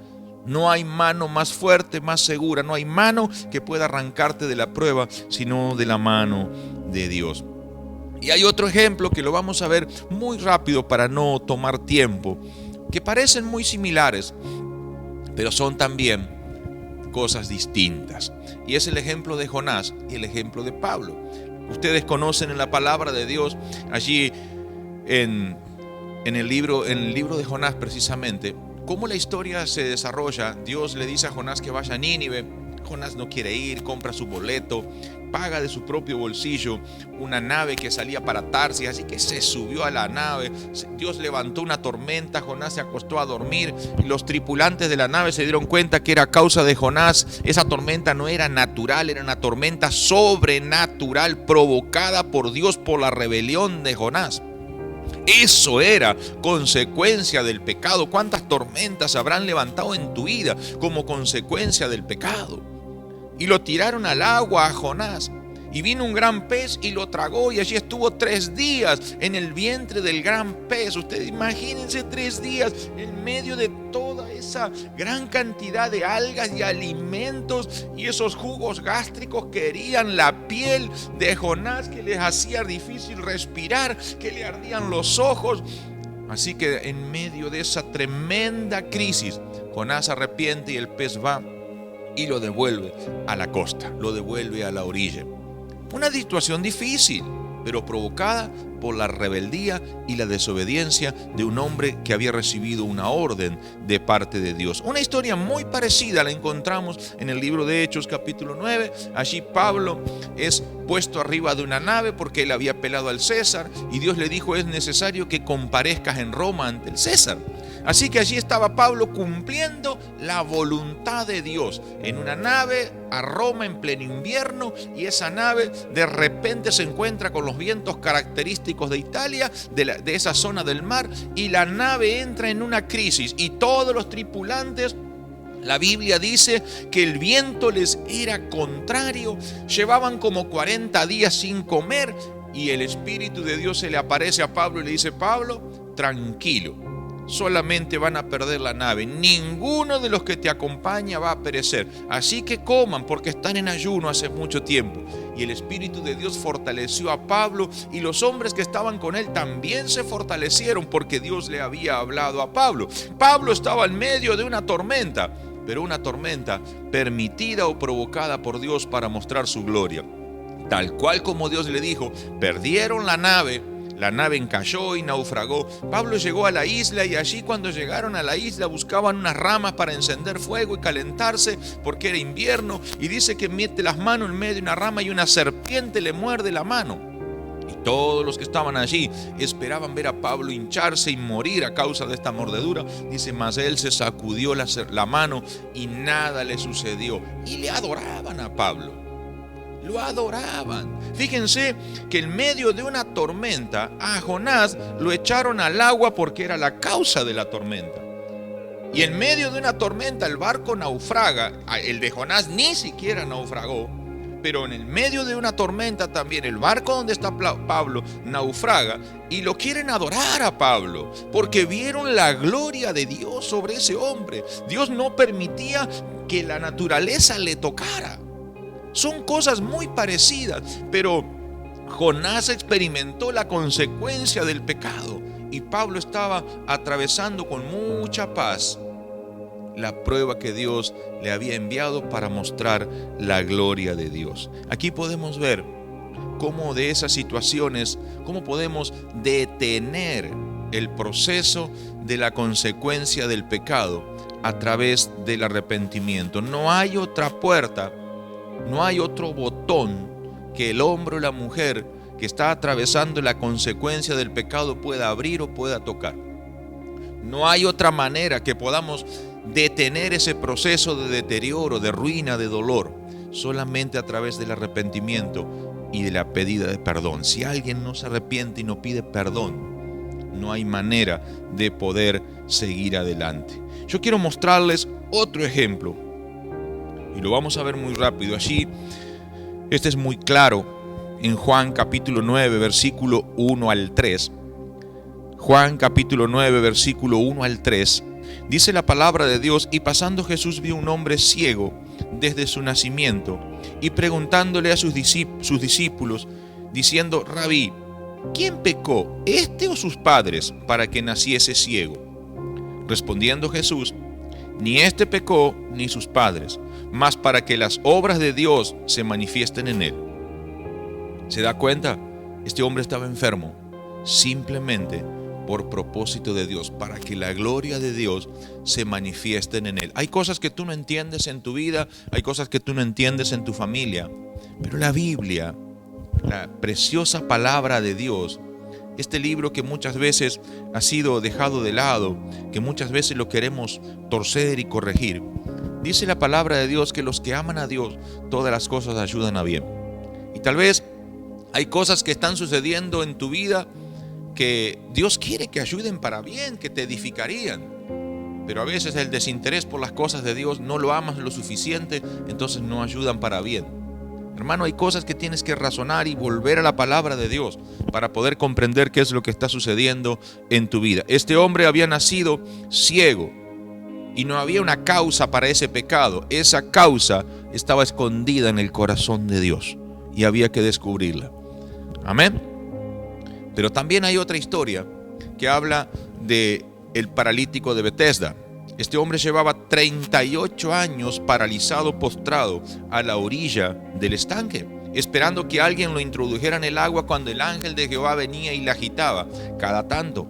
No hay mano más fuerte, más segura, no hay mano que pueda arrancarte de la prueba, sino de la mano de Dios. Y hay otro ejemplo que lo vamos a ver muy rápido para no tomar tiempo, que parecen muy similares, pero son también cosas distintas. Y es el ejemplo de Jonás y el ejemplo de Pablo. Ustedes conocen en la palabra de Dios, allí en el libro de Jonás precisamente, cómo la historia se desarrolla. Dios le dice a Jonás que vaya a Nínive. Jonás no quiere ir, compra su boleto, paga de su propio bolsillo una nave que salía para Tarsis, así que se subió a la nave. Dios levantó una tormenta, Jonás se acostó a dormir y los tripulantes de la nave se dieron cuenta que era a causa de Jonás. Esa tormenta no era natural, era una tormenta sobrenatural provocada por Dios por la rebelión de Jonás. Eso era consecuencia del pecado. ¿Cuántas tormentas habrán levantado en tu vida como consecuencia del pecado? Y lo tiraron al agua a Jonás, y vino un gran pez y lo tragó, y allí estuvo 3 días en el vientre del gran pez. Ustedes imagínense 3 días en medio de toda esa gran cantidad de algas y alimentos, y esos jugos gástricos que herían la piel de Jonás, que les hacía difícil respirar, que le ardían los ojos. Así que en medio de esa tremenda crisis, Jonás se arrepiente y el pez va y lo devuelve a la costa, lo devuelve a la orilla. Una situación difícil, pero provocada por la rebeldía y la desobediencia de un hombre que había recibido una orden de parte de Dios. Una historia muy parecida la encontramos en el libro de Hechos capítulo 9. Allí Pablo es puesto arriba de una nave porque él había apelado al César, y Dios le dijo: es necesario que comparezcas en Roma ante el César. Así que allí estaba Pablo cumpliendo la voluntad de Dios en una nave a Roma en pleno invierno, y esa nave de repente se encuentra con los vientos característicos de Italia, de esa zona del mar, y la nave entra en una crisis y todos los tripulantes, la Biblia dice que el viento les era contrario, llevaban como 40 días sin comer, y el Espíritu de Dios se le aparece a Pablo y le dice: Pablo, tranquilo, solamente van a perder la nave, ninguno de los que te acompaña va a perecer, así que coman porque están en ayuno hace mucho tiempo. Y el Espíritu de Dios fortaleció a Pablo, y los hombres que estaban con él también se fortalecieron porque Dios le había hablado a Pablo. Pablo estaba en medio de una tormenta, pero una tormenta permitida o provocada por Dios para mostrar su gloria. Tal cual como Dios le dijo, perdieron la nave encalló y naufragó. Pablo llegó a la isla, y allí, cuando llegaron a la isla, buscaban unas ramas para encender fuego y calentarse porque era invierno, y dice que mete las manos en medio de una rama y una serpiente le muerde la mano. Y todos los que estaban allí esperaban ver a Pablo hincharse y morir a causa de esta mordedura. Dice: mas él se sacudió la mano y nada le sucedió. Y le adoraban a Pablo. Lo adoraban. Fíjense que en medio de una tormenta a Jonás lo echaron al agua porque era la causa de la tormenta. Y en medio de una tormenta el barco naufraga. El de Jonás ni siquiera naufragó, pero en el medio de una tormenta también el barco donde está Pablo naufraga, y lo quieren adorar a Pablo porque vieron la gloria de Dios sobre ese hombre. Dios no permitía que la naturaleza le tocara. Son cosas muy parecidas, pero Jonás experimentó la consecuencia del pecado, y Pablo estaba atravesando con mucha paz la prueba que Dios le había enviado para mostrar la gloria de Dios. Aquí podemos ver cómo de esas situaciones, cómo podemos detener el proceso de la consecuencia del pecado a través del arrepentimiento. No hay otra puerta, no hay otro botón que el hombre o la mujer que está atravesando la consecuencia del pecado pueda abrir o pueda tocar. No hay otra manera que podamos detener ese proceso de deterioro, de ruina, de dolor, solamente a través del arrepentimiento y de la pedida de perdón. Si alguien no se arrepiente y no pide perdón, no hay manera de poder seguir adelante. Yo quiero mostrarles otro ejemplo, y lo vamos a ver muy rápido. Allí, este es muy claro, en Juan capítulo 9, versículo 1 al 3. Juan capítulo 9, versículo 1 al 3. Dice la palabra de Dios: y pasando Jesús vio un hombre ciego desde su nacimiento, y preguntándole a sus discípulos, diciendo: Rabí, ¿quién pecó, este o sus padres, para que naciese ciego? Respondiendo Jesús: ni este pecó ni sus padres, mas para que las obras de Dios se manifiesten en él. ¿Se da cuenta? Este hombre estaba enfermo simplemente por propósito de Dios, para que la gloria de Dios se manifiesten en él. Hay cosas que tú no entiendes en tu vida, hay cosas que tú no entiendes en tu familia, pero la Biblia, la preciosa palabra de Dios, este libro que muchas veces ha sido dejado de lado, que muchas veces lo queremos torcer y corregir, dice la palabra de Dios que los que aman a Dios, todas las cosas ayudan a bien. Y tal vez hay cosas que están sucediendo en tu vida que Dios quiere que ayuden para bien, que te edificarían, pero a veces el desinterés por las cosas de Dios, no lo amas lo suficiente, entonces no ayudan para bien. Hermano, hay cosas que tienes que razonar y volver a la palabra de Dios para poder comprender qué es lo que está sucediendo en tu vida. Este hombre había nacido ciego y no había una causa para ese pecado. Esa causa estaba escondida en el corazón de Dios y había que descubrirla. Amén. Pero también hay otra historia que habla de el paralítico de Betesda. Este hombre llevaba 38 años paralizado, postrado a la orilla del estanque, esperando que alguien lo introdujera en el agua cuando el ángel de Jehová venía y le agitaba cada tanto.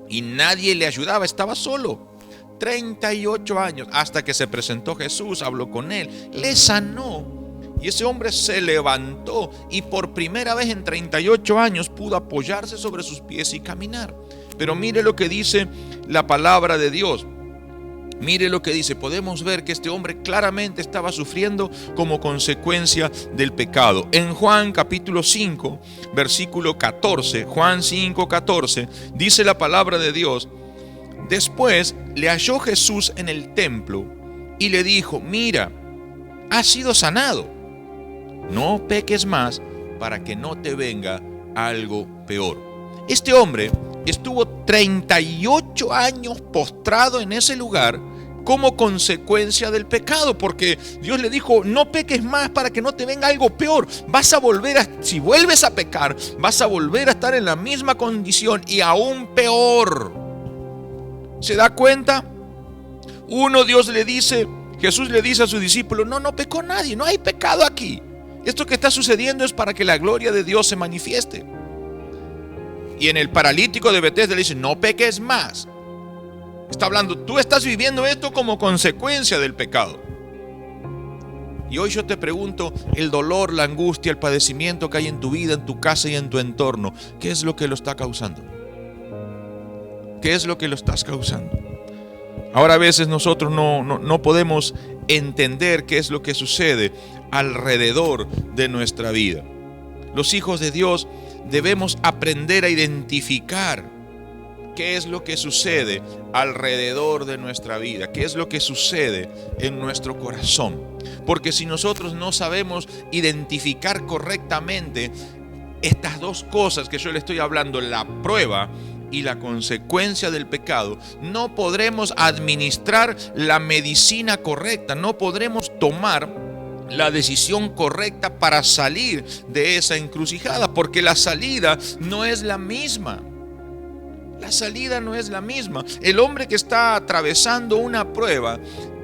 Y nadie le ayudaba, estaba solo. 38 años, hasta que se presentó Jesús, habló con él, le sanó. Y ese hombre se levantó y por primera vez en 38 años pudo apoyarse sobre sus pies y caminar. Pero mire lo que dice la palabra de Dios. Mire lo que dice. Podemos ver que este hombre claramente estaba sufriendo como consecuencia del pecado. En Juan capítulo 5, versículo 14, Juan 5, 14, dice la palabra de Dios: después le halló Jesús en el templo y le dijo: mira, has sido sanado. No peques más para que no te venga algo peor. Este hombre estuvo 38 años postrado en ese lugar como consecuencia del pecado, porque Dios le dijo: no peques más para que no te venga algo peor. Vas a volver si vuelves a pecar, vas a volver a estar en la misma condición y aún peor. ¿Se da cuenta? Jesús le dice a su discípulo: no pecó nadie, no hay pecado aquí. Esto que está sucediendo es para que la gloria de Dios se manifieste. Y en el paralítico de Betesda le dice: no peques más. Está hablando, tú estás viviendo esto como consecuencia del pecado. Y hoy yo te pregunto, el dolor, la angustia, el padecimiento que hay en tu vida, en tu casa y en tu entorno, ¿qué es lo que lo está causando? ¿Qué es lo que lo estás causando? Ahora a veces nosotros no podemos entender qué es lo que sucede alrededor de nuestra vida. Los hijos de Dios debemos aprender a identificar qué es lo que sucede alrededor de nuestra vida, qué es lo que sucede en nuestro corazón. Porque si nosotros no sabemos identificar correctamente estas dos cosas que yo le estoy hablando, la prueba y la consecuencia del pecado, no podremos administrar la medicina correcta, no podremos tomar la decisión correcta para salir de esa encrucijada, porque la salida no es la misma. La salida no es la misma. El hombre que está atravesando una prueba,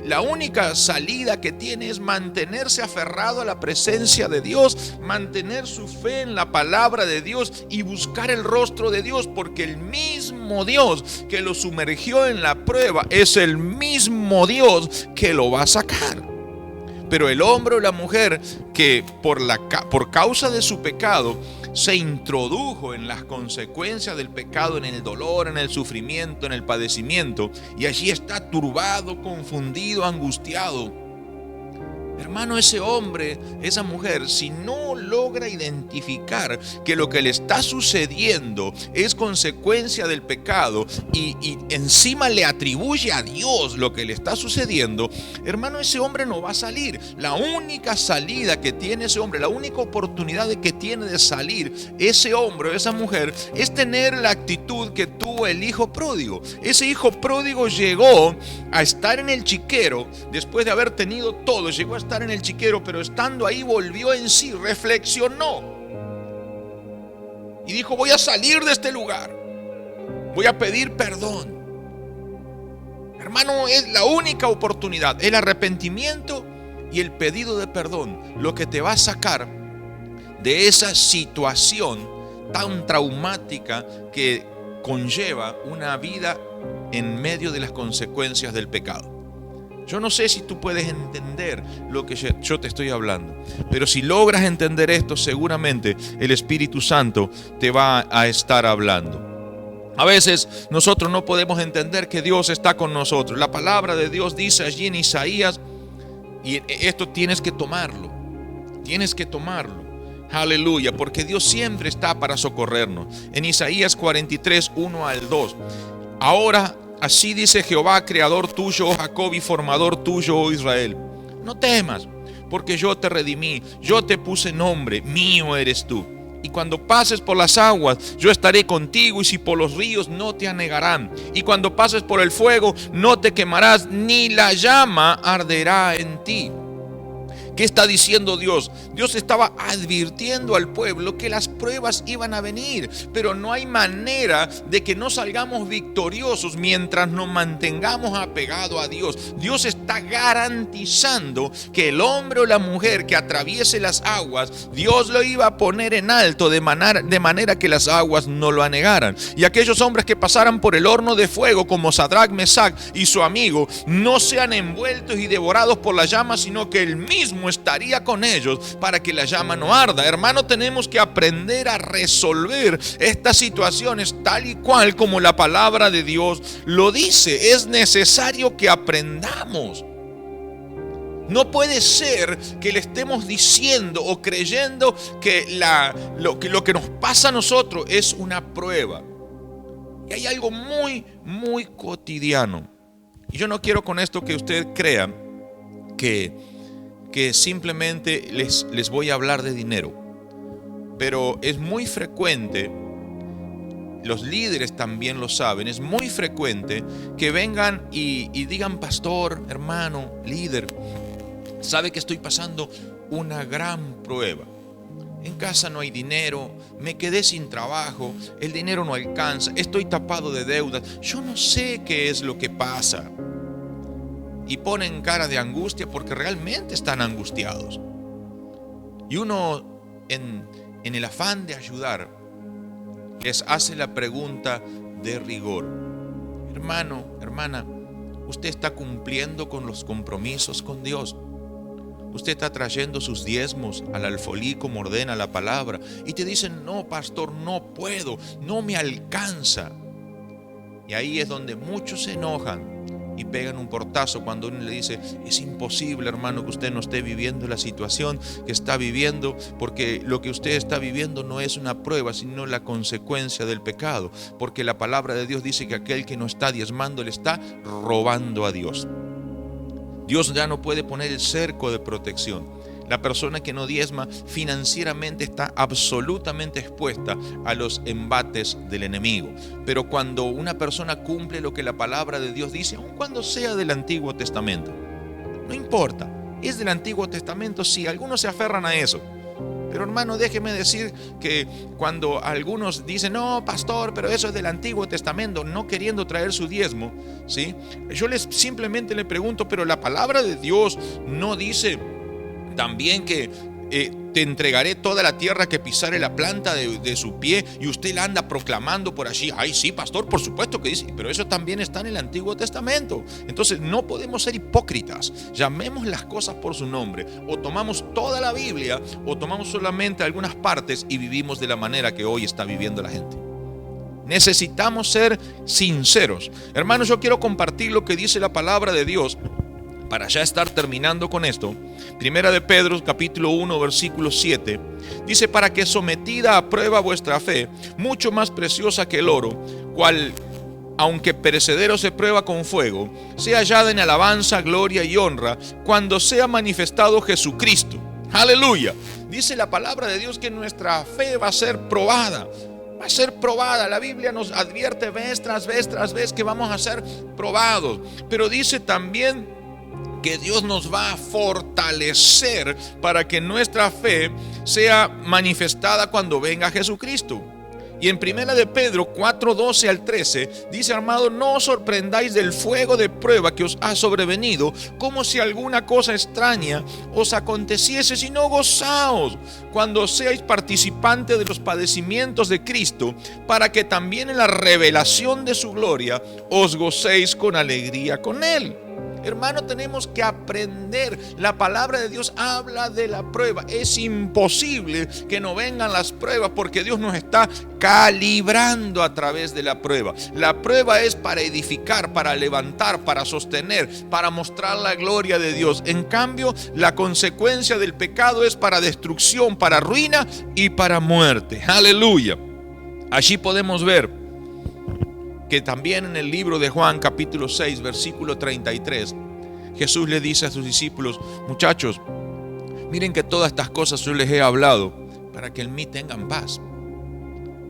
la única salida que tiene es mantenerse aferrado a la presencia de Dios, mantener su fe en la palabra de Dios y buscar el rostro de Dios, porque el mismo Dios que lo sumergió en la prueba es el mismo Dios que lo va a sacar. Pero el hombre o la mujer que por causa de su pecado se introdujo en las consecuencias del pecado, en el dolor, en el sufrimiento, en el padecimiento, y allí está turbado, confundido, angustiado. Hermano, ese hombre, esa mujer, si no logra identificar que lo que le está sucediendo es consecuencia del pecado y encima le atribuye a Dios lo que le está sucediendo, hermano, ese hombre no va a salir. La única salida que tiene ese hombre, la única oportunidad que tiene de salir ese hombre o esa mujer es tener la actitud que tuvo el hijo pródigo. Ese hijo pródigo llegó a estar en el chiquero después de haber tenido todo, llegó a estar en el chiquero, pero estando ahí volvió en sí, reflexionó y dijo: voy a salir de este lugar, voy a pedir perdón. Hermano, es la única oportunidad, el arrepentimiento y el pedido de perdón, lo que te va a sacar de esa situación tan traumática que conlleva una vida en medio de las consecuencias del pecado. Yo no sé si tú puedes entender lo que yo te estoy hablando, pero si logras entender esto, seguramente el Espíritu Santo te va a estar hablando. A veces nosotros no podemos entender que Dios está con nosotros. La palabra de Dios dice allí en Isaías, y esto tienes que tomarlo. Aleluya, porque Dios siempre está para socorrernos. En Isaías 43, 1 al 2. Ahora, así dice Jehová, creador tuyo, oh Jacob, y formador tuyo, oh Israel: no temas, porque yo te redimí, yo te puse nombre, mío eres tú. Y cuando pases por las aguas, yo estaré contigo, y si por los ríos, no te anegarán. Y cuando pases por el fuego, no te quemarás, ni la llama arderá en ti. ¿Qué está diciendo Dios? Dios estaba advirtiendo al pueblo que las pruebas iban a venir, pero no hay manera de que no salgamos victoriosos mientras nos mantengamos apegados a Dios. Dios está garantizando que el hombre o la mujer que atraviese las aguas, Dios lo iba a poner en alto de manera que las aguas no lo anegaran. Y aquellos hombres que pasaran por el horno de fuego, como Sadrach, Mesach y su amigo, no sean envueltos y devorados por las llamas, sino que el mismo como estaría con ellos para que la llama no arda. Hermano, tenemos que aprender a resolver estas situaciones tal y cual como la palabra de Dios lo dice. Es necesario que aprendamos. No puede ser que le estemos diciendo o creyendo que lo que nos pasa a nosotros es una prueba. Y hay algo muy, muy cotidiano. Y yo no quiero con esto que usted crea que simplemente les voy a hablar de dinero. Pero es muy frecuente, los líderes también lo saben, es muy frecuente que vengan y digan: pastor, hermano, líder, sabe que estoy pasando una gran prueba. En casa no hay dinero, me quedé sin trabajo, el dinero no alcanza, estoy tapado de deudas, yo no sé qué es lo que pasa. Y ponen cara de angustia porque realmente están angustiados. Y uno, en el afán de ayudar, les hace la pregunta de rigor: hermano, hermana, ¿usted está cumpliendo con los compromisos con Dios? Usted está trayendo sus diezmos al alfolí como ordena la palabra. Y te dicen: no, pastor, no puedo, no me alcanza. Y ahí es donde muchos se enojan y pegan un portazo cuando uno le dice: es imposible, hermano, que usted no esté viviendo la situación que está viviendo, porque lo que usted está viviendo no es una prueba, sino la consecuencia del pecado. Porque la palabra de Dios dice que aquel que no está diezmando le está robando a Dios. Dios ya no puede poner el cerco de protección. La persona que no diezma financieramente está absolutamente expuesta a los embates del enemigo. Pero cuando una persona cumple lo que la palabra de Dios dice, aun cuando sea del Antiguo Testamento, no importa, es del Antiguo Testamento, sí, algunos se aferran a eso. Pero hermano, déjeme decir que cuando algunos dicen: no, pastor, pero eso es del Antiguo Testamento, no queriendo traer su diezmo, ¿sí? Yo simplemente le pregunto: pero la palabra de Dios no dice también que te entregaré toda la tierra que pisare la planta de su pie, y usted la anda proclamando por allí? Ay, sí, pastor, por supuesto que dice, pero eso también está en el Antiguo Testamento. Entonces no podemos ser hipócritas. Llamemos las cosas por su nombre. O tomamos toda la Biblia o tomamos solamente algunas partes y vivimos de la manera que hoy está viviendo la gente. Necesitamos ser sinceros. Hermanos, yo quiero compartir lo que dice la palabra de Dios para ya estar terminando con esto. Primera de Pedro, capítulo 1, versículo 7, dice: para que sometida a prueba vuestra fe, mucho más preciosa que el oro, cual, aunque perecedero se prueba con fuego, sea hallada en alabanza, gloria y honra, cuando sea manifestado Jesucristo. Aleluya. Dice la palabra de Dios que nuestra fe va a ser probada. Va a ser probada. La Biblia nos advierte vez tras vez tras vez que vamos a ser probados. Pero dice también que Dios nos va a fortalecer para que nuestra fe sea manifestada cuando venga Jesucristo. Y en primera de Pedro 4, 12 al 13 dice: hermano, no os sorprendáis del fuego de prueba que os ha sobrevenido, como si alguna cosa extraña os aconteciese, sino gozaos cuando seáis participantes de los padecimientos de Cristo, para que también en la revelación de su gloria os gocéis con alegría con él. Hermano, tenemos que aprender. La palabra de Dios habla de la prueba. Es imposible que no vengan las pruebas, porque Dios nos está calibrando a través de la prueba. La prueba es para edificar, para levantar, para sostener, para mostrar la gloria de Dios. En cambio, la consecuencia del pecado es para destrucción, para ruina y para muerte. Aleluya. Allí podemos ver que también en el libro de Juan, capítulo 6, versículo 33, Jesús le dice a sus discípulos: muchachos, miren que todas estas cosas yo les he hablado para que en mí tengan paz.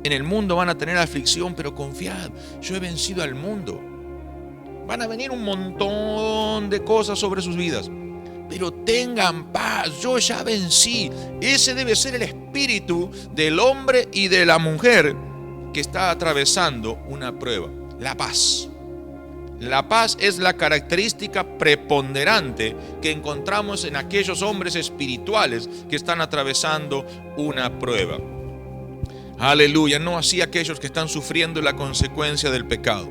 En el mundo van a tener aflicción, pero confiad, yo he vencido al mundo. Van a venir un montón de cosas sobre sus vidas, pero tengan paz, yo ya vencí. Ese debe ser el espíritu del hombre y de la mujer que está atravesando una prueba. La paz. La paz es la característica preponderante que encontramos en aquellos hombres espirituales que están atravesando una prueba. Aleluya. No así aquellos que están sufriendo la consecuencia del pecado.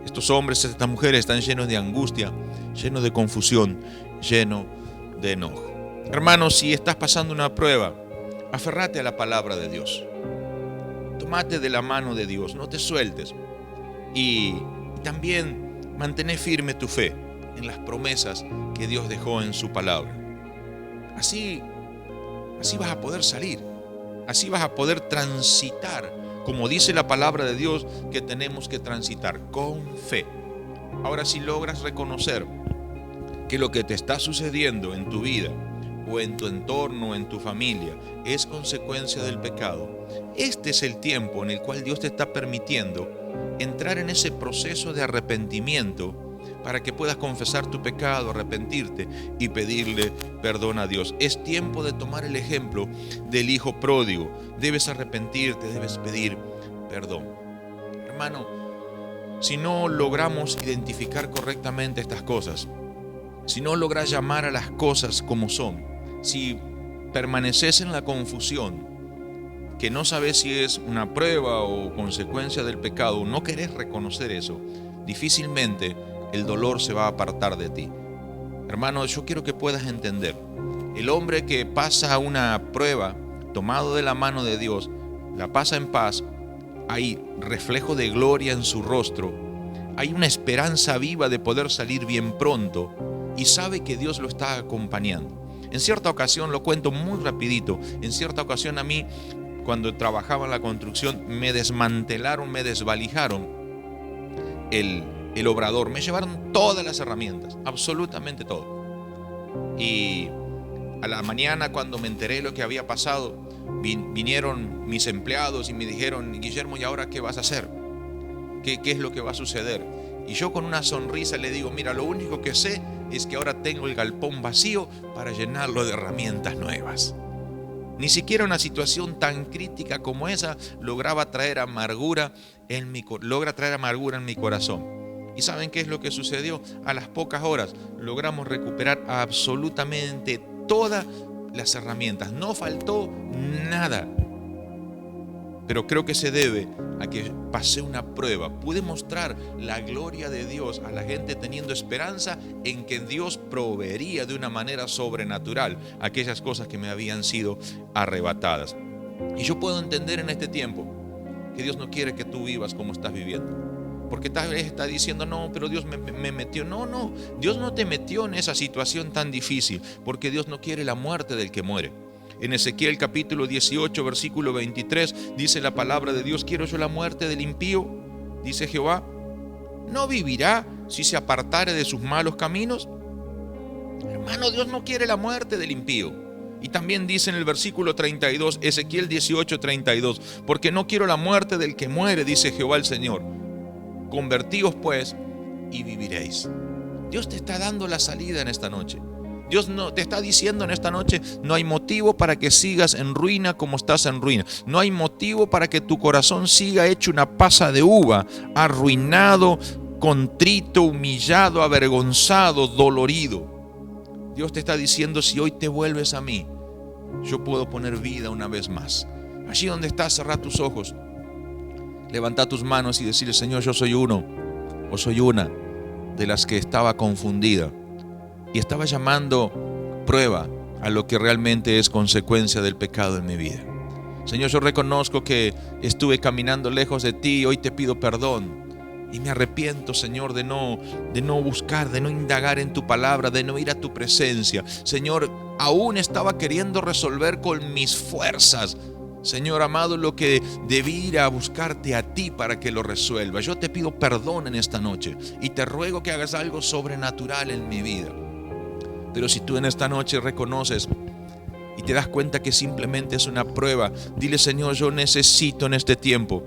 Estos hombres, estas mujeres están llenos de angustia, llenos de confusión, llenos de enojo. Hermano, si estás pasando una prueba, aferrate a la palabra de Dios. Tómate de la mano de Dios, no te sueltes. Y también mantén firme tu fe en las promesas que Dios dejó en su palabra. Así vas a poder salir. Así vas a poder transitar, como dice la palabra de Dios, que tenemos que transitar con fe. Ahora, si logras reconocer que lo que te está sucediendo en tu vida, o en tu entorno, o en tu familia, es consecuencia del pecado, este es el tiempo en el cual Dios te está permitiendo entrar en ese proceso de arrepentimiento para que puedas confesar tu pecado, arrepentirte y pedirle perdón a Dios. Es tiempo de tomar el ejemplo del hijo pródigo. Debes arrepentirte, debes pedir perdón. Hermano, si no logramos identificar correctamente estas cosas, si no logras llamar a las cosas como son, si permaneces en la confusión, que no sabes si es una prueba o consecuencia del pecado, no querés reconocer eso, difícilmente el dolor se va a apartar de ti. Hermano, yo quiero que puedas entender, el hombre que pasa una prueba tomado de la mano de Dios, la pasa en paz, hay reflejo de gloria en su rostro, hay una esperanza viva de poder salir bien pronto y sabe que Dios lo está acompañando. En cierta ocasión, lo cuento muy rapidito, en cierta ocasión a mí, cuando trabajaba en la construcción, me desmantelaron, me desvalijaron el obrador, me llevaron todas las herramientas, absolutamente todo. Y a la mañana, cuando me enteré de lo que había pasado, vinieron mis empleados y me dijeron: Guillermo, ¿y ahora qué vas a hacer? ¿Qué es lo que va a suceder? Y yo con una sonrisa le digo: mira, lo único que sé es que ahora tengo el galpón vacío para llenarlo de herramientas nuevas. Ni siquiera una situación tan crítica como esa logra traer amargura en mi corazón. ¿Y saben qué es lo que sucedió? A las pocas horas logramos recuperar absolutamente todas las herramientas. No faltó nada. Pero creo que se debe a que pasé una prueba. Pude mostrar la gloria de Dios a la gente teniendo esperanza en que Dios proveería de una manera sobrenatural aquellas cosas que me habían sido arrebatadas. Y yo puedo entender en este tiempo que Dios no quiere que tú vivas como estás viviendo. Porque tal vez está diciendo: no, pero Dios me metió. No, Dios no te metió en esa situación tan difícil, porque Dios no quiere la muerte del que muere. En Ezequiel capítulo 18, versículo 23, dice la palabra de Dios: ¿quiero yo la muerte del impío? Dice Jehová. ¿No vivirá si se apartare de sus malos caminos? Hermano, Dios no quiere la muerte del impío. Y también dice en el versículo 32, Ezequiel 18, 32, porque no quiero la muerte del que muere, dice Jehová el Señor. Convertíos pues y viviréis. Dios te está dando la salida en esta noche. Dios no te está diciendo en esta noche: no hay motivo para que sigas en ruina como estás en ruina. No hay motivo para que tu corazón siga hecho una pasa de uva, arruinado, contrito, humillado, avergonzado, dolorido. Dios te está diciendo: si hoy te vuelves a mí, yo puedo poner vida una vez más. Allí donde estás, cerrá tus ojos, levanta tus manos y decirle: Señor, yo soy uno o soy una de las que estaba confundida y estaba llamando prueba a lo que realmente es consecuencia del pecado en mi vida. Señor, yo reconozco que estuve caminando lejos de ti y hoy te pido perdón. Y me arrepiento, Señor, de no buscar, de no indagar en tu palabra, de no ir a tu presencia. Señor, aún estaba queriendo resolver con mis fuerzas, Señor amado, lo que debí ir a buscarte a ti para que lo resuelva. Yo te pido perdón en esta noche y te ruego que hagas algo sobrenatural en mi vida. Pero si tú en esta noche reconoces y te das cuenta que simplemente es una prueba, dile: Señor, yo necesito en este tiempo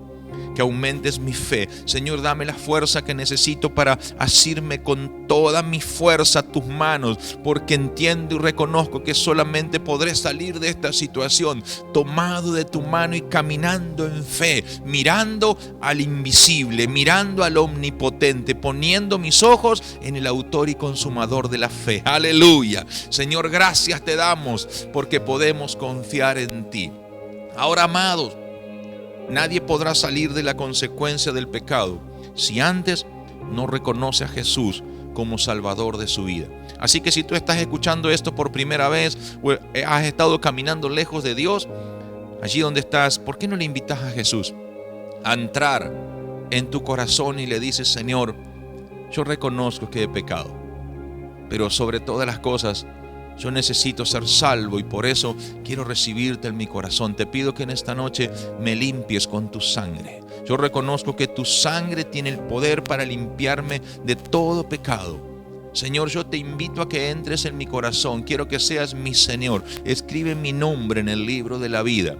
que aumentes mi fe. Señor, dame la fuerza que necesito para asirme con toda mi fuerza a tus manos, porque entiendo y reconozco que solamente podré salir de esta situación tomado de tu mano y caminando en fe, mirando al invisible, mirando al omnipotente, poniendo mis ojos en el autor y consumador de la fe. Aleluya. Señor, gracias te damos porque podemos confiar en ti. Ahora, amados, nadie podrá salir de la consecuencia del pecado si antes no reconoce a Jesús como Salvador de su vida. Así que si tú estás escuchando esto por primera vez o has estado caminando lejos de Dios, allí donde estás, ¿por qué no le invitas a Jesús a entrar en tu corazón y le dices: Señor, yo reconozco que he pecado, pero sobre todas las cosas yo necesito ser salvo y por eso quiero recibirte en mi corazón. Te pido que en esta noche me limpies con tu sangre. Yo reconozco que tu sangre tiene el poder para limpiarme de todo pecado. Señor, yo te invito a que entres en mi corazón. Quiero que seas mi Señor. Escribe mi nombre en el libro de la vida.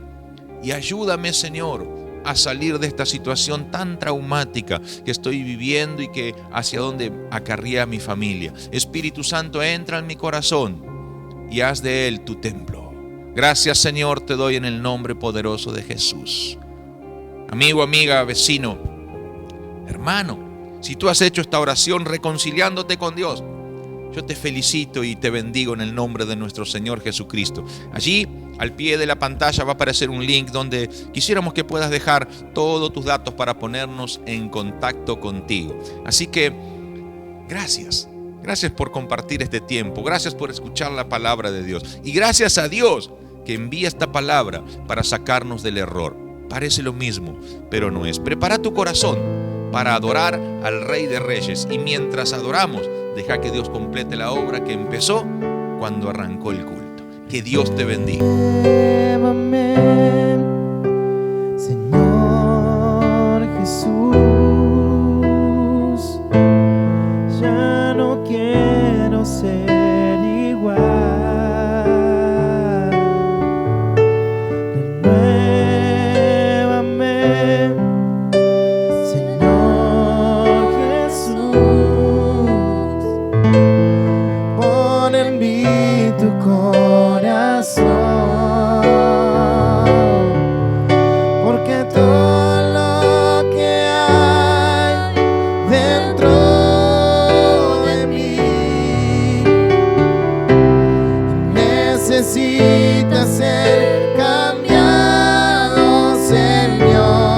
Y ayúdame, Señor, a salir de esta situación tan traumática que estoy viviendo y que hacia donde acarrea a mi familia. Espíritu Santo, entra en mi corazón y haz de él tu templo. Gracias, Señor, te doy en el nombre poderoso de Jesús. Amigo, amiga, vecino, hermano, si tú has hecho esta oración reconciliándote con Dios, yo te felicito y te bendigo en el nombre de nuestro Señor Jesucristo. Allí, al pie de la pantalla, va a aparecer un link donde quisiéramos que puedas dejar todos tus datos para ponernos en contacto contigo. Así que, gracias. Gracias por compartir este tiempo. Gracias por escuchar la palabra de Dios. Y gracias a Dios que envía esta palabra para sacarnos del error. Parece lo mismo, pero no es. Prepara tu corazón para adorar al Rey de Reyes. Y mientras adoramos, deja que Dios complete la obra que empezó cuando arrancó el culto. Que Dios te bendiga. Llévame, Señor Jesús. Ya no quiero ser igual. Renuévame, Señor Jesús. Pon en mí tu corazón, porque todo lo que hay dentro de mí necesita ser cambiado, Señor,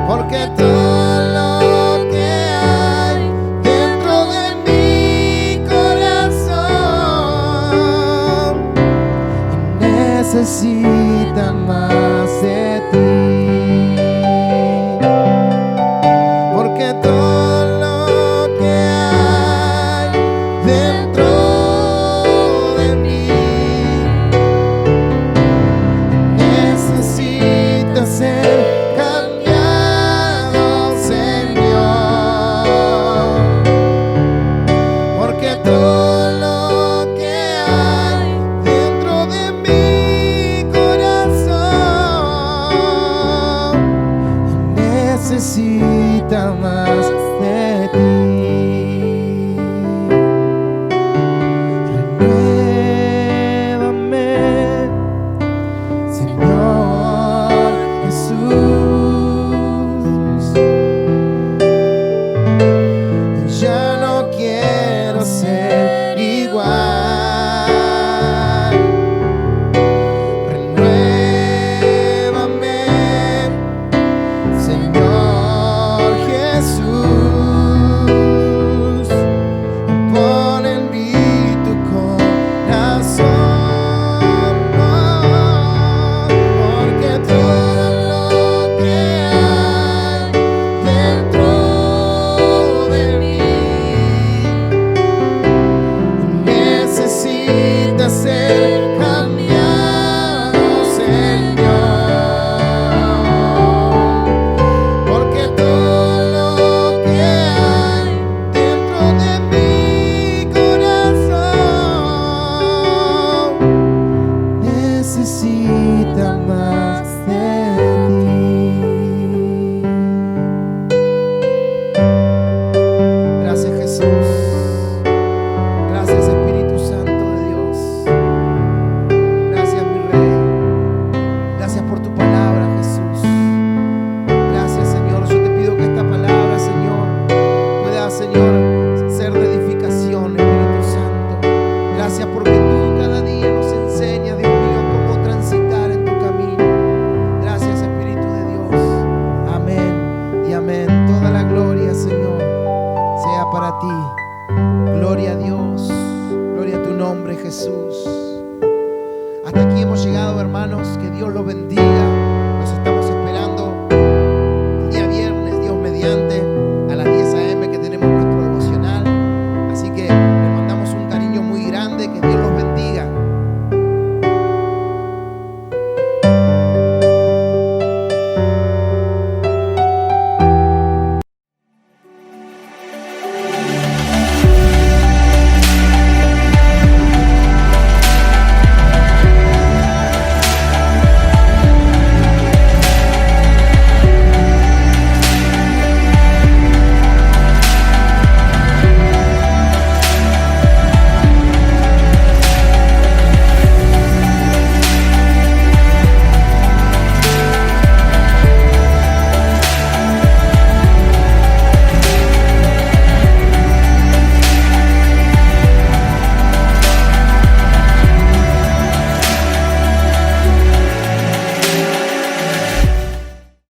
porque todo lo que hay dentro de mi corazón necesita más de ti, porque todo lo que hay dentro de mí necesita ser cambiado, Señor, porque todo lo que hay dentro de mi corazón necesita más